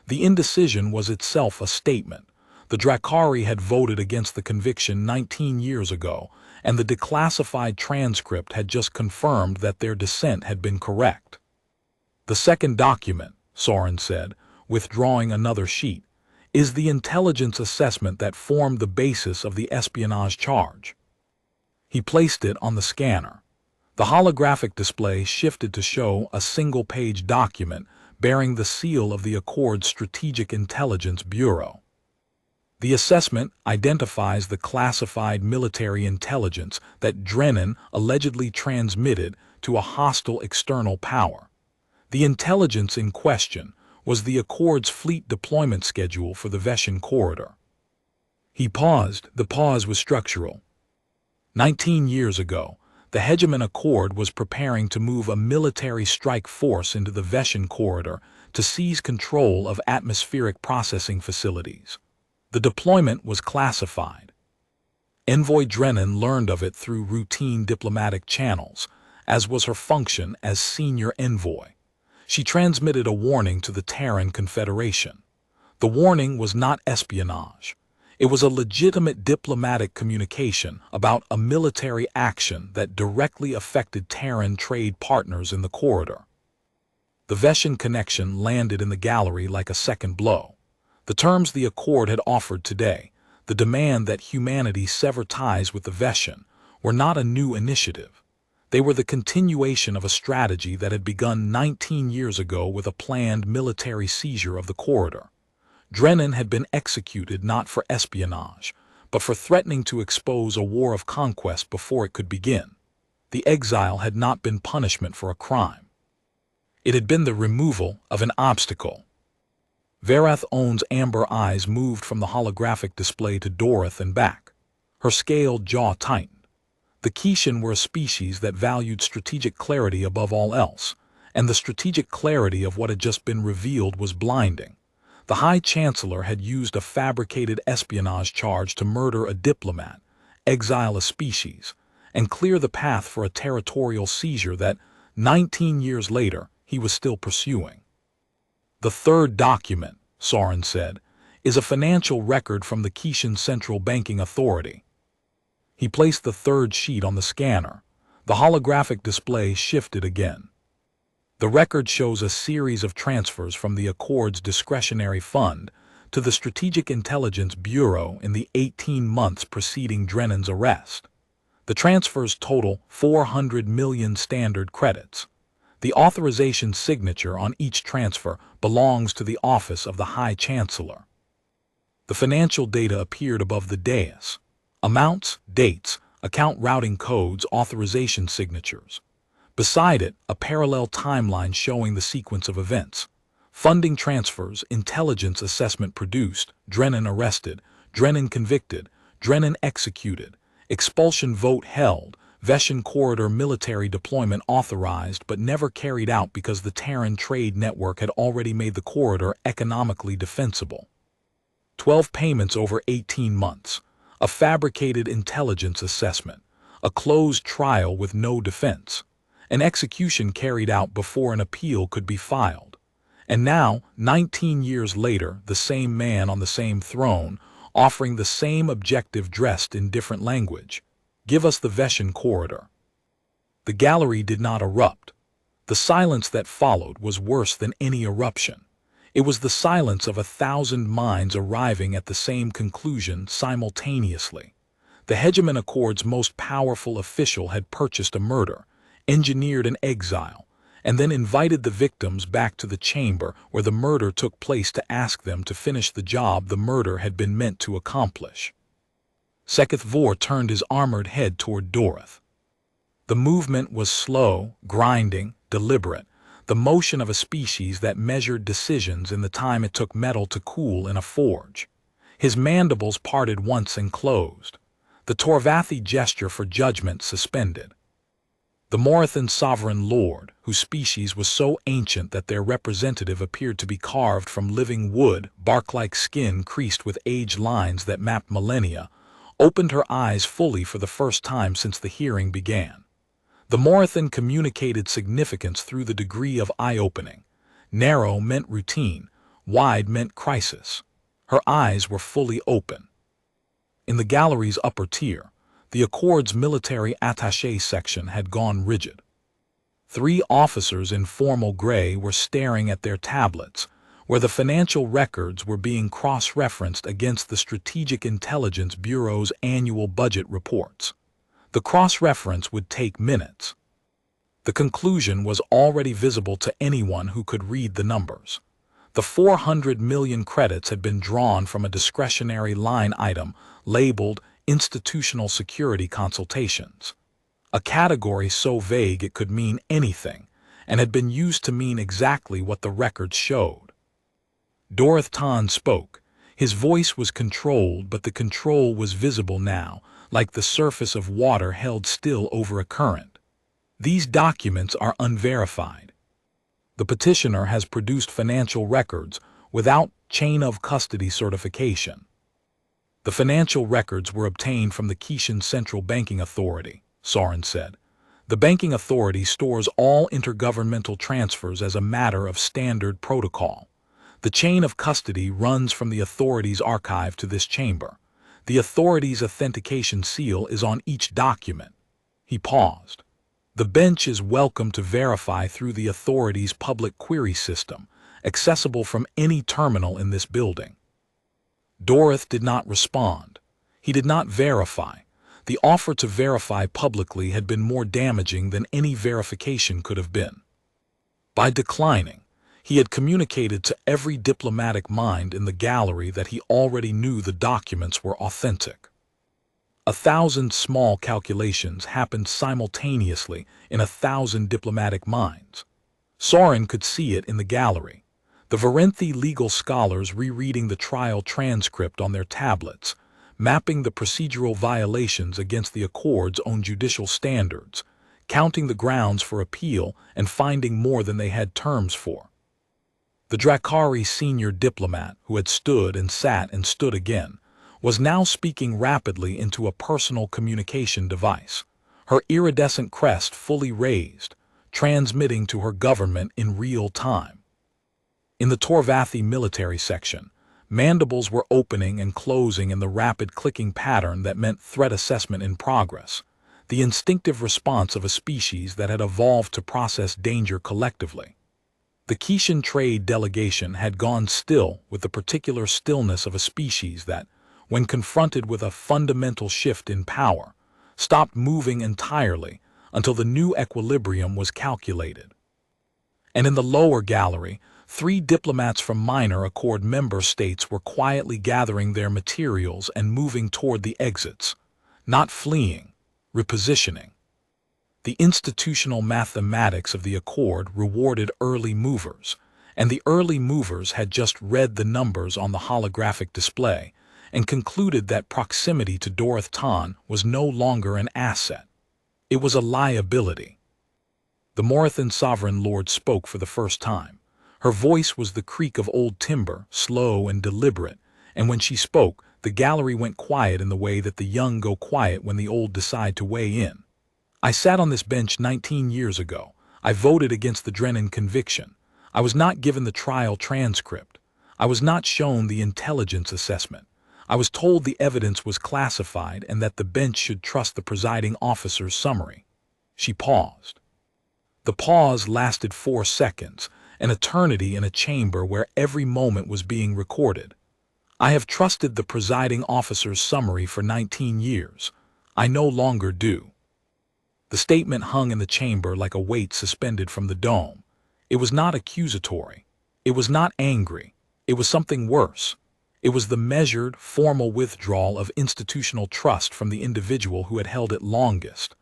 The indecision was itself a statement. The Drakari had voted against the conviction 19 years ago, and the declassified transcript had just confirmed that their dissent had been correct. The second document, Sorin said, withdrawing another sheet, is the intelligence assessment that formed the basis of the espionage charge. He placed it on the scanner. The holographic display shifted to show a single-page document bearing the seal of the Accord's Strategic Intelligence Bureau. The assessment identifies the classified military intelligence that Drennan allegedly transmitted to a hostile external power. The intelligence in question was the Accord's fleet deployment schedule for the Veshin corridor. He paused. The pause was structural. 19 years ago, the Hegemon Accord was preparing to move a military strike force into the Veshin corridor to seize control of atmospheric processing facilities. The deployment was classified. Envoy Drennan learned of it through routine diplomatic channels, as was her function as senior envoy. She transmitted a warning to the Terran Confederation. The warning was not espionage. It was a legitimate diplomatic communication about a military action that directly affected Terran trade partners in the corridor. The Veshan connection landed in the gallery like a second blow. The terms the Accord had offered today, the demand that humanity sever ties with the Veshan, were not a new initiative. They were the continuation of a strategy that had begun 19 years ago with a planned military seizure of the corridor. Drennan had been executed not for espionage, but for threatening to expose a war of conquest before it could begin. The exile had not been punishment for a crime. It had been the removal of an obstacle. Verath Own's amber eyes moved from the holographic display to Dorothy and back. Her scaled jaw tightened. The Kishan were a species that valued strategic clarity above all else, and the strategic clarity of what had just been revealed was blinding. The High Chancellor had used a fabricated espionage charge to murder a diplomat, exile a species, and clear the path for a territorial seizure that, 19 years later, he was still pursuing. The third document, Soren said, is a financial record from the Kishan Central Banking Authority. He placed the third sheet on the scanner. The holographic display shifted again. The record shows a series of transfers from the Accord's discretionary fund to the Strategic Intelligence Bureau in the 18 months preceding Drennan's arrest. The transfers total 400 million standard credits. The authorization signature on each transfer belongs to the office of the High Chancellor. The financial data appeared above the dais. Amounts, dates, account routing codes, authorization signatures. Beside it, a parallel timeline showing the sequence of events. Funding transfers, intelligence assessment produced, Drennan arrested, Drennan convicted, Drennan executed, expulsion vote held, Veshan corridor military deployment authorized but never carried out because the Terran trade network had already made the corridor economically defensible. 12 payments over 18 months, a fabricated intelligence assessment, a closed trial with no defense, an execution carried out before an appeal could be filed. And now, 19 years later, the same man on the same throne, offering the same objective dressed in different language. Give us the Veshan corridor. The gallery did not erupt. The silence that followed was worse than any eruption. It was the silence of 1,000 minds arriving at the same conclusion simultaneously. The Hegemon Accord's most powerful official had purchased a murder, engineered an exile, and then invited the victims back to the chamber where the murder took place to ask them to finish the job the murder had been meant to accomplish. Seketh Vor turned his armored head toward Dorothy. The movement was slow, grinding, deliberate, the motion of a species that measured decisions in the time it took metal to cool in a forge. His mandibles parted once and closed. The Torvathi gesture for judgment suspended. The Morathan sovereign lord, whose species was so ancient that their representative appeared to be carved from living wood, bark-like skin creased with age lines that mapped millennia, opened her eyes fully for the first time since the hearing began. The Morathan communicated significance through the degree of eye-opening. Narrow meant routine, wide meant crisis. Her eyes were fully open. In the gallery's upper tier, the Accord's military attaché section had gone rigid. 3 officers in formal gray were staring at their tablets, where the financial records were being cross-referenced against the Strategic Intelligence Bureau's annual budget reports. The cross-reference would take minutes. The conclusion was already visible to anyone who could read the numbers. The 400 million credits had been drawn from a discretionary line item labeled Institutional Security Consultations, a category so vague it could mean anything, and had been used to mean exactly what the records showed. Dorothy Tan spoke. His voice was controlled, but the control was visible now, like the surface of water held still over a current. These documents are unverified. The petitioner has produced financial records without chain of custody certification. The financial records were obtained from the Kishan Central Banking Authority, Soren said. The banking authority stores all intergovernmental transfers as a matter of standard protocol. The chain of custody runs from the authority's archive to this chamber. The authority's authentication seal is on each document. He paused. The bench is welcome to verify through the authority's public query system, accessible from any terminal in this building. Dorothy did not respond. He did not verify. The offer to verify publicly had been more damaging than any verification could have been. By declining, he had communicated to every diplomatic mind in the gallery that he already knew the documents were authentic. 1,000 small calculations happened simultaneously in 1,000 diplomatic minds. Soren could see it in the gallery. The Varenthi legal scholars rereading the trial transcript on their tablets, mapping the procedural violations against the Accord's own judicial standards, counting the grounds for appeal and finding more than they had terms for. The Drakari senior diplomat, who had stood and sat and stood again, was now speaking rapidly into a personal communication device, her iridescent crest fully raised, transmitting to her government in real time. In the Torvathi military section, mandibles were opening and closing in the rapid clicking pattern that meant threat assessment in progress, the instinctive response of a species that had evolved to process danger collectively. The Kishan trade delegation had gone still with the particular stillness of a species that, when confronted with a fundamental shift in power, stopped moving entirely until the new equilibrium was calculated. And in the lower gallery, 3 diplomats from minor Accord member states were quietly gathering their materials and moving toward the exits, not fleeing, repositioning. The institutional mathematics of the Accord rewarded early movers, and the early movers had just read the numbers on the holographic display and concluded that proximity to Dorothy Tan was no longer an asset. It was a liability. The Morathan sovereign lord spoke for the first time. Her voice was the creak of old timber, slow and deliberate, and when she spoke, the gallery went quiet in the way that the young go quiet when the old decide to weigh in. I sat on this bench 19 years ago. I voted against the Drennan conviction. I was not given the trial transcript. I was not shown the intelligence assessment. I was told the evidence was classified and that the bench should trust the presiding officer's summary. She paused. The pause lasted 4 seconds, an eternity in a chamber where every moment was being recorded. I have trusted the presiding officer's summary for 19 years. I no longer do. The statement hung in the chamber like a weight suspended from the dome. It was not accusatory. It was not angry. It was something worse. It was the measured, formal withdrawal of institutional trust from the individual who had held it longest.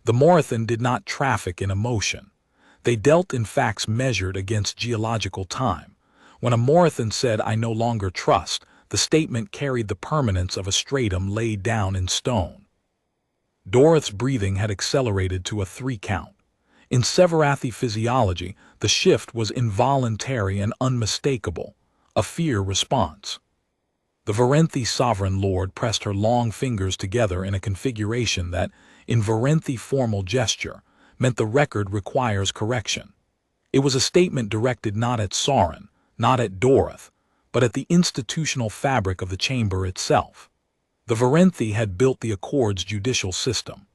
The Morathan did not traffic in emotion. They dealt in facts measured against geological time. When a Morathan said, "I no longer trust," the statement carried the permanence of a stratum laid down in stone. Dorothy's breathing had accelerated to a 3 count. In Severathi physiology, the shift was involuntary and unmistakable, a fear response. The Varenthi sovereign lord pressed her long fingers together in a configuration that, in Varenthi formal gesture, meant the record requires correction. It was a statement directed not at Soren, not at Dorothy, but at the institutional fabric of the chamber itself. The Varenthi had built the Accord's judicial system.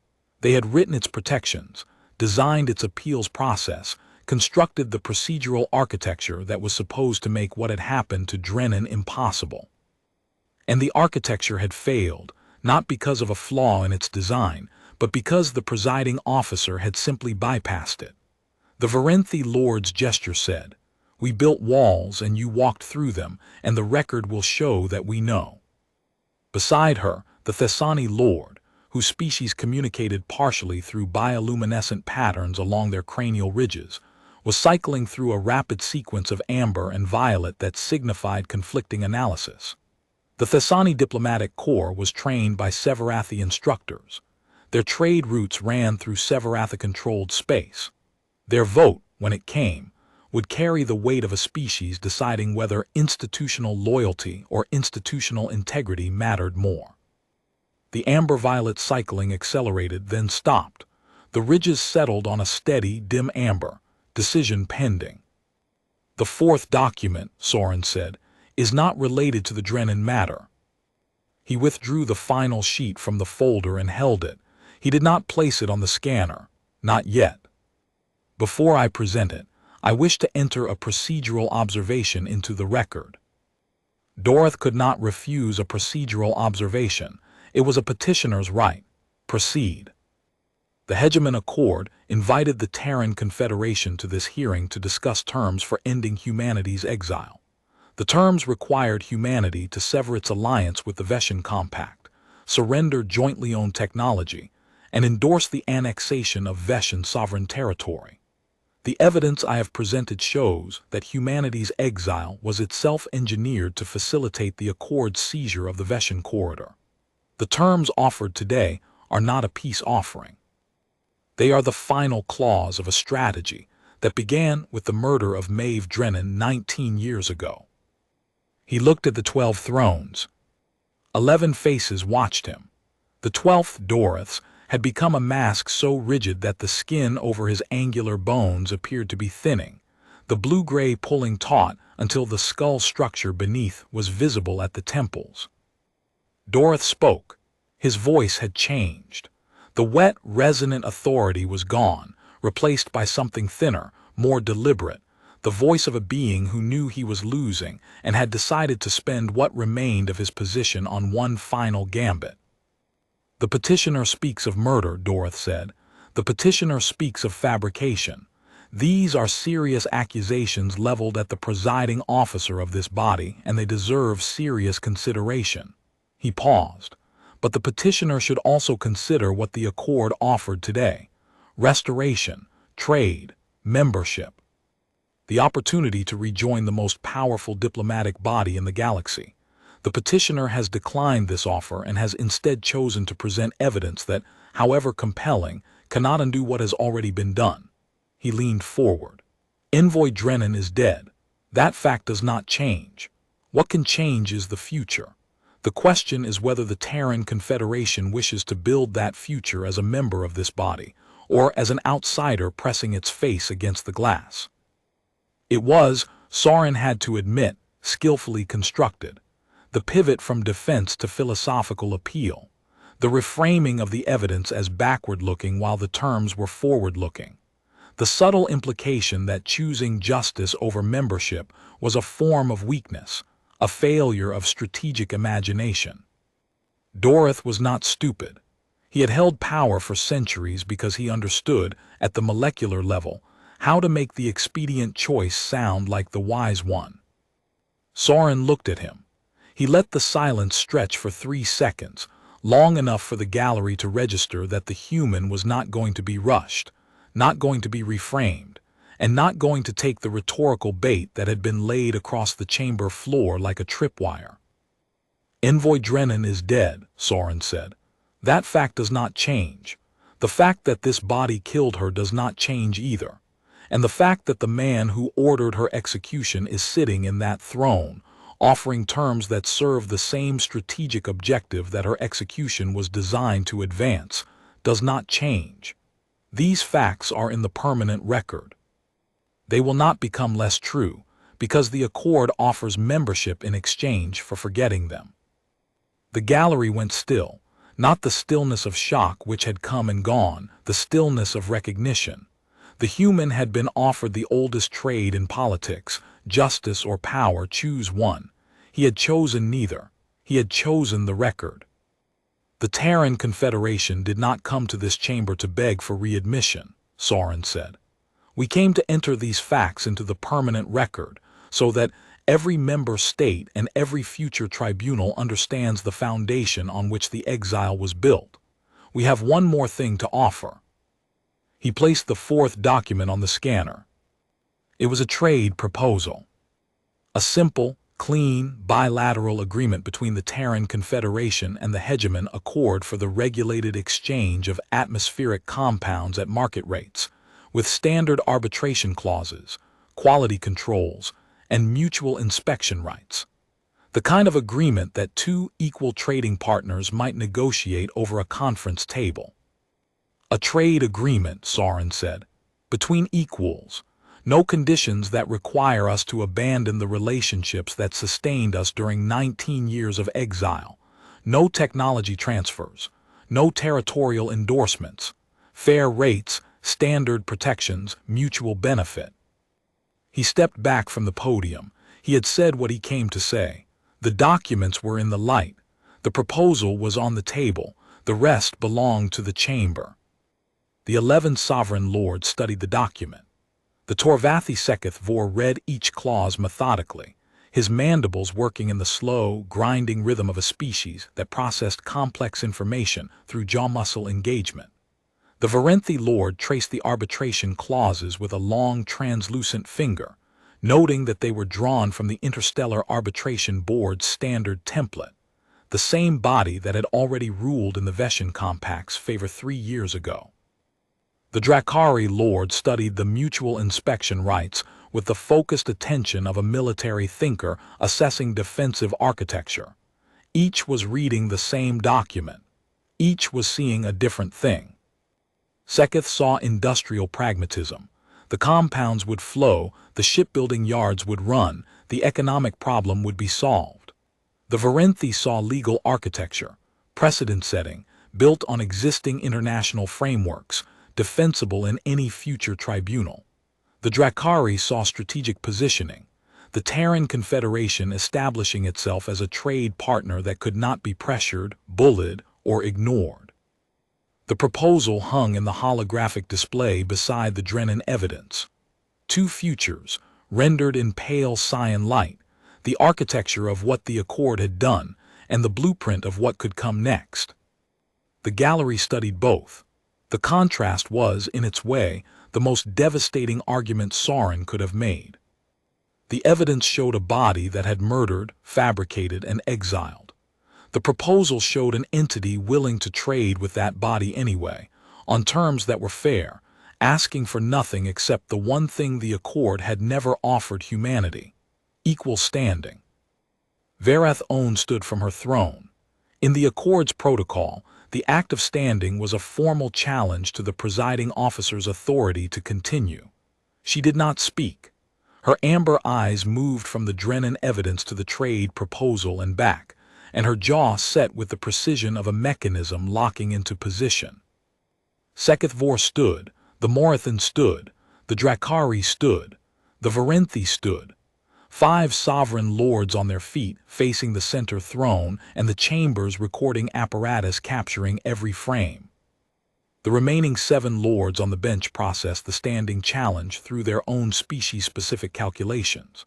They had written its protections, designed its appeals process, constructed the procedural architecture that was supposed to make what had happened to Drennan impossible. And the architecture had failed, not because of a flaw in its design, but because the presiding officer had simply bypassed it. The Varenthi lord's gesture said, "We built walls and you walked through them, and the record will show that we know." Beside her, the Thessani lord, whose species communicated partially through bioluminescent patterns along their cranial ridges, was cycling through a rapid sequence of amber and violet that signified conflicting analysis. The Thessani diplomatic corps was trained by Severathi instructors. Their trade routes ran through Severathi-controlled space. Their vote, when it came, would carry the weight of a species deciding whether institutional loyalty or institutional integrity mattered more. The amber-violet cycling accelerated, then stopped. The ridges settled on a steady, dim amber, decision pending. "The 4th document," Soren said, "is not related to the Drennan matter." He withdrew the final sheet from the folder and held it. He did not place it on the scanner. Not yet. Before I present it, I wish to enter a procedural observation into the record. Dorothy could not refuse a procedural observation. It was a petitioner's right. Proceed. The Hegemon Accord invited the Terran Confederation to this hearing to discuss terms for ending humanity's exile. The terms required humanity to sever its alliance with the Veshan Compact, surrender jointly owned technology, and endorse the annexation of Veshan sovereign territory. The evidence I have presented shows that humanity's exile was itself engineered to facilitate the Accord's seizure of the Veshan corridor. The terms offered today are not a peace offering. They are the final clause of a strategy that began with the murder of Maeve Drennan 19 years ago. He looked at the 12 thrones. 11 faces watched him. The 12th, Dorothy's, had become a mask so rigid that the skin over his angular bones appeared to be thinning, the blue-gray pulling taut until the skull structure beneath was visible at the temples. Dorothy spoke. His voice had changed. The wet, resonant authority was gone, replaced by something thinner, more deliberate, the voice of a being who knew he was losing and had decided to spend what remained of his position on one final gambit. The petitioner speaks of murder, Dorothy said. The petitioner speaks of fabrication. These are serious accusations leveled at the presiding officer of this body, and they deserve serious consideration. He paused. But the petitioner should also consider what the Accord offered today: restoration, trade, membership. The opportunity to rejoin the most powerful diplomatic body in the galaxy. The petitioner has declined this offer and has instead chosen to present evidence that, however compelling, cannot undo what has already been done. He leaned forward. Envoy Drennan is dead. That fact does not change. What can change is the future. The question is whether the Terran Confederation wishes to build that future as a member of this body, or as an outsider pressing its face against the glass. It was, Soren had to admit, skillfully constructed. The pivot from defense to philosophical appeal. The reframing of the evidence as backward-looking while the terms were forward-looking. The subtle implication that choosing justice over membership was a form of weakness, a failure of strategic imagination. Dorothy was not stupid. He had held power for centuries because he understood, at the molecular level, how to make the expedient choice sound like the wise one. Soren looked at him. He let the silence stretch for 3 seconds, long enough for the gallery to register that the human was not going to be rushed, not going to be reframed, and not going to take the rhetorical bait that had been laid across the chamber floor like a tripwire. Envoy Drennan is dead, Soren said. That fact does not change. The fact that this body killed her does not change either. And the fact that the man who ordered her execution is sitting in that throne, offering terms that serve the same strategic objective that her execution was designed to advance, does not change. These facts are in the permanent record. They will not become less true, because the Accord offers membership in exchange for forgetting them. The gallery went still, not the stillness of shock which had come and gone, the stillness of recognition. The human had been offered the oldest trade in politics, justice or power, choose one. He had chosen neither. He had chosen the record. The Terran Confederation did not come to this chamber to beg for readmission, Soren said. We came to enter these facts into the permanent record, so that every member state and every future tribunal understands the foundation on which the exile was built. We have one more thing to offer. He placed the 4th document on the scanner. It was a trade proposal. A simple, clean, bilateral agreement between the Terran Confederation and the Hegemon Accord for the regulated exchange of atmospheric compounds at market rates, with standard arbitration clauses, quality controls, and mutual inspection rights. The kind of agreement that 2 equal trading partners might negotiate over a conference table. A trade agreement, Soren said, between equals. No conditions that require us to abandon the relationships that sustained us during 19 years of exile. No technology transfers. No territorial endorsements. Fair rates, standard protections, mutual benefit. He stepped back from the podium. He had said what he came to say. The documents were in the light. The proposal was on the table. The rest belonged to the chamber. The 11 sovereign lords studied the document. The Torvathi Seketh Vor read each clause methodically, his mandibles working in the slow, grinding rhythm of a species that processed complex information through jaw-muscle engagement. The Varenthi lord traced the arbitration clauses with a long, translucent finger, noting that they were drawn from the Interstellar Arbitration Board's standard template, the same body that had already ruled in the Veshan Compact's favor 3 years ago. The Drakari lord studied the mutual inspection rights with the focused attention of a military thinker assessing defensive architecture. Each was reading the same document. Each was seeing a different thing. Seketh saw industrial pragmatism. The compounds would flow, the shipbuilding yards would run, the economic problem would be solved. The Varenthi saw legal architecture, precedent-setting, built on existing international frameworks, defensible in any future tribunal. The Drakari saw strategic positioning, the Terran Confederation establishing itself as a trade partner that could not be pressured, bullied, or ignored. The proposal hung in the holographic display beside the Drennan evidence. 2 futures, rendered in pale cyan light, the architecture of what the Accord had done, and the blueprint of what could come next. The gallery studied both. The contrast was, in its way, the most devastating argument Sorin could have made. The evidence showed a body that had murdered, fabricated, and exiled. The proposal showed an entity willing to trade with that body anyway, on terms that were fair, asking for nothing except the one thing the Accord had never offered humanity: equal standing. Varath On stood from her throne. In the Accord's protocol, the act of standing was a formal challenge to the presiding officer's authority to continue. She did not speak. Her amber eyes moved from the Drennan evidence to the trade proposal and back, and her jaw set with the precision of a mechanism locking into position. Seketh Vor stood, the Morathan stood, the Drakari stood, the Varenthi stood. 5 sovereign lords on their feet facing the center throne and the chamber's recording apparatus capturing every frame. The remaining 7 lords on the bench processed the standing challenge through their own species-specific calculations.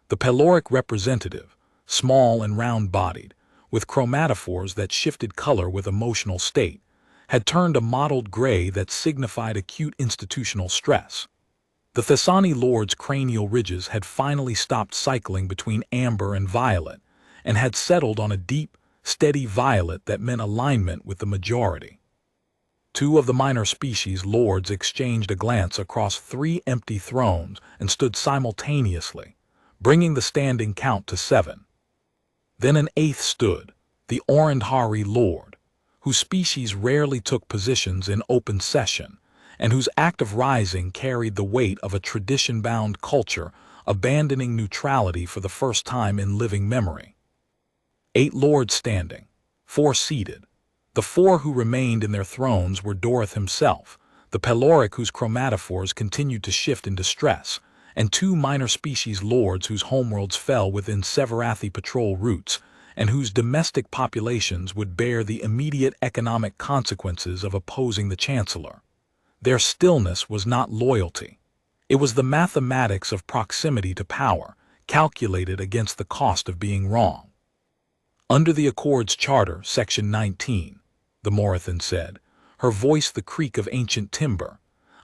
The Peloric representative, small and round-bodied, with chromatophores that shifted color with emotional state, had turned a mottled gray that signified acute institutional stress. The Thessani lord's cranial ridges had finally stopped cycling between amber and violet, and had settled on a deep, steady violet that meant alignment with the majority. 2 of the minor species lords exchanged a glance across 3 empty thrones and stood simultaneously, bringing the standing count to 7. Then an 8th stood, the Orandhari lord, whose species rarely took positions in open session, and whose act of rising carried the weight of a tradition-bound culture abandoning neutrality for the first time in living memory. 8 lords standing, 4 seated. The 4 who remained in their thrones were Doroth himself, the Peloric whose chromatophores continued to shift in distress, and 2 minor species lords whose homeworlds fell within Severathi patrol routes, and whose domestic populations would bear the immediate economic consequences of opposing the Chancellor. Their stillness was not loyalty. It was the mathematics of proximity to power, calculated against the cost of being wrong. Under the Accord's Charter, Section 19, the Morathan said, her voice the creak of ancient timber,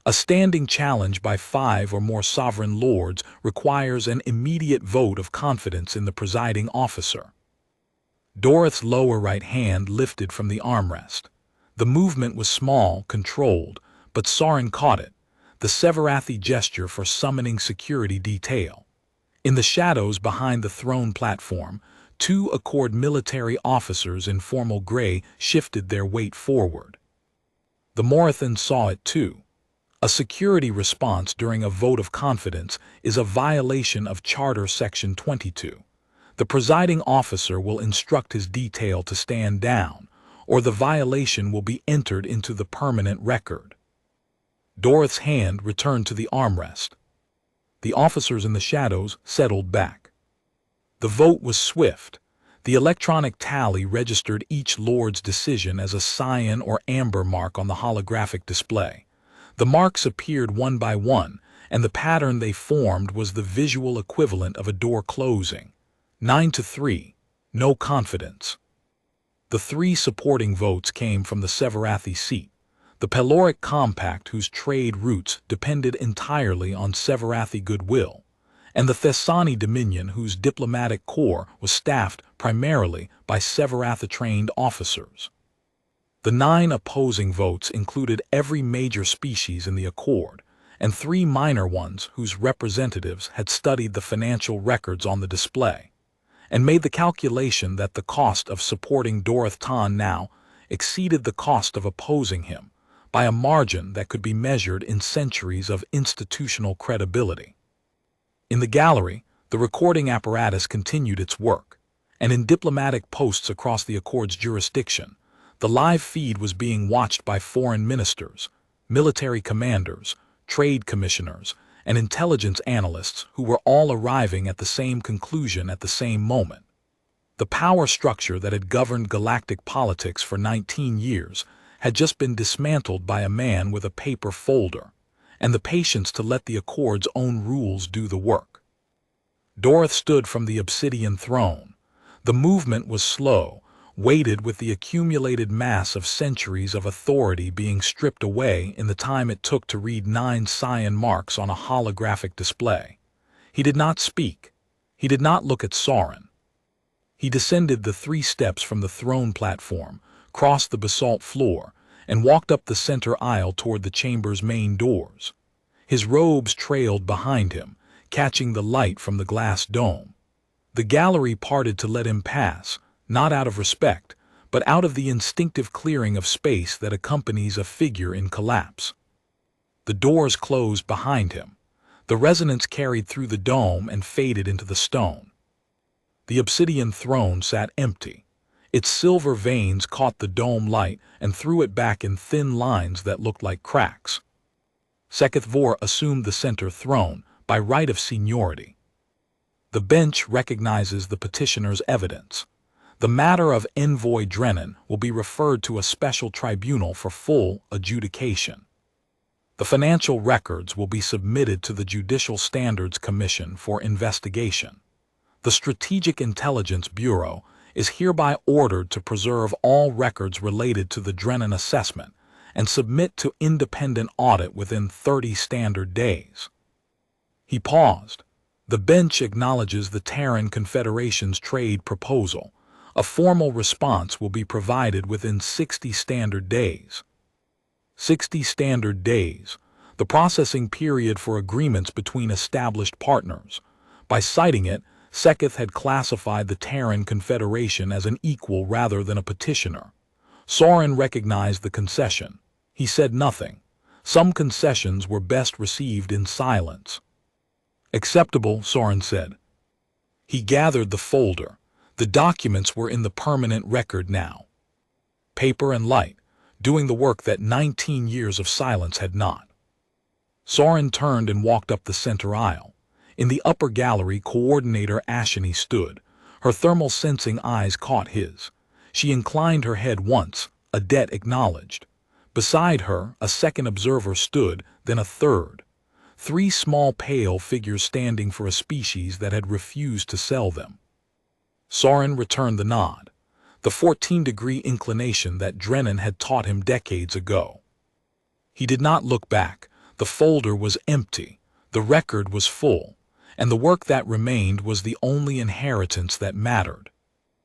a standing challenge by 5 or more sovereign lords requires an immediate vote of confidence in the presiding officer. Doroth's lower right hand lifted from the armrest. The movement was small, controlled, but Sorin caught it, the Severathi gesture for summoning security detail. In the shadows behind the throne platform, 2 Accord military officers in formal gray shifted their weight forward. The Morathan saw it too. A security response during a vote of confidence is a violation of Charter Section 22. The presiding officer will instruct his detail to stand down, or the violation will be entered into the permanent record. Dorothy's hand returned to the armrest. The officers in the shadows settled back. The vote was swift. The electronic tally registered each lord's decision as a cyan or amber mark on the holographic display. The marks appeared one by one, and the pattern they formed was the visual equivalent of a door closing. 9-3, no confidence. The three supporting votes came from the Severathi seat, the Peloric Compact whose trade routes depended entirely on Severathi goodwill, and the Thessani Dominion whose diplomatic corps was staffed primarily by Severathi-trained officers. The 9 opposing votes included every major species in the accord, and 3 minor ones whose representatives had studied the financial records on the display, and made the calculation that the cost of supporting Dorothy now exceeded the cost of opposing him by a margin that could be measured in centuries of institutional credibility. In the gallery, the recording apparatus continued its work, and in diplomatic posts across the Accord's jurisdiction, the live feed was being watched by foreign ministers, military commanders, trade commissioners, and intelligence analysts who were all arriving at the same conclusion at the same moment. The power structure that had governed galactic politics for 19 years had just been dismantled by a man with a paper folder, and the patience to let the Accord's own rules do the work. Dorothy stood from the obsidian throne. The movement was slow, weighted with the accumulated mass of centuries of authority being stripped away in the time it took to read 9 cyan marks on a holographic display. He did not speak. He did not look at Soren. He descended the 3 steps from the throne platform, crossed the basalt floor, and walked up the center aisle toward the chamber's main doors. His robes trailed behind him, catching the light from the glass dome. The gallery parted to let him pass, not out of respect, but out of the instinctive clearing of space that accompanies a figure in collapse. The doors closed behind him. The resonance carried through the dome and faded into the stone. The obsidian throne sat empty. Its silver veins caught the dome light and threw it back in thin lines that looked like cracks. Seketh Vor assumed the center throne by right of seniority. The bench recognizes the petitioner's evidence. The matter of Envoy Drennan will be referred to a special tribunal for full adjudication. The financial records will be submitted to the Judicial Standards Commission for investigation. The Strategic Intelligence Bureau is hereby ordered to preserve all records related to the Drennan assessment and submit to independent audit within 30 standard days. He paused. The bench acknowledges the Terran Confederation's trade proposal. A formal response will be provided within 60 standard days. 60 standard days, the processing period for agreements between established partners. By citing it, Seketh had classified the Terran Confederation as an equal rather than a petitioner. Soren recognized the concession. He said nothing. Some concessions were best received in silence. Acceptable, Soren said. He gathered the folder. The documents were in the permanent record now. Paper and light, doing the work that 19 years of silence had not. Soren turned and walked up the center aisle. In the upper gallery, Coordinator Ashini stood. Her thermal sensing eyes caught his. She inclined her head once, a debt acknowledged. Beside her, a second observer stood, then a third. 3 small pale figures standing for a species that had refused to sell them. Soren returned the nod, the 14-degree inclination that Drennan had taught him decades ago. He did not look back. The folder was empty, the record was full, and the work that remained was the only inheritance that mattered.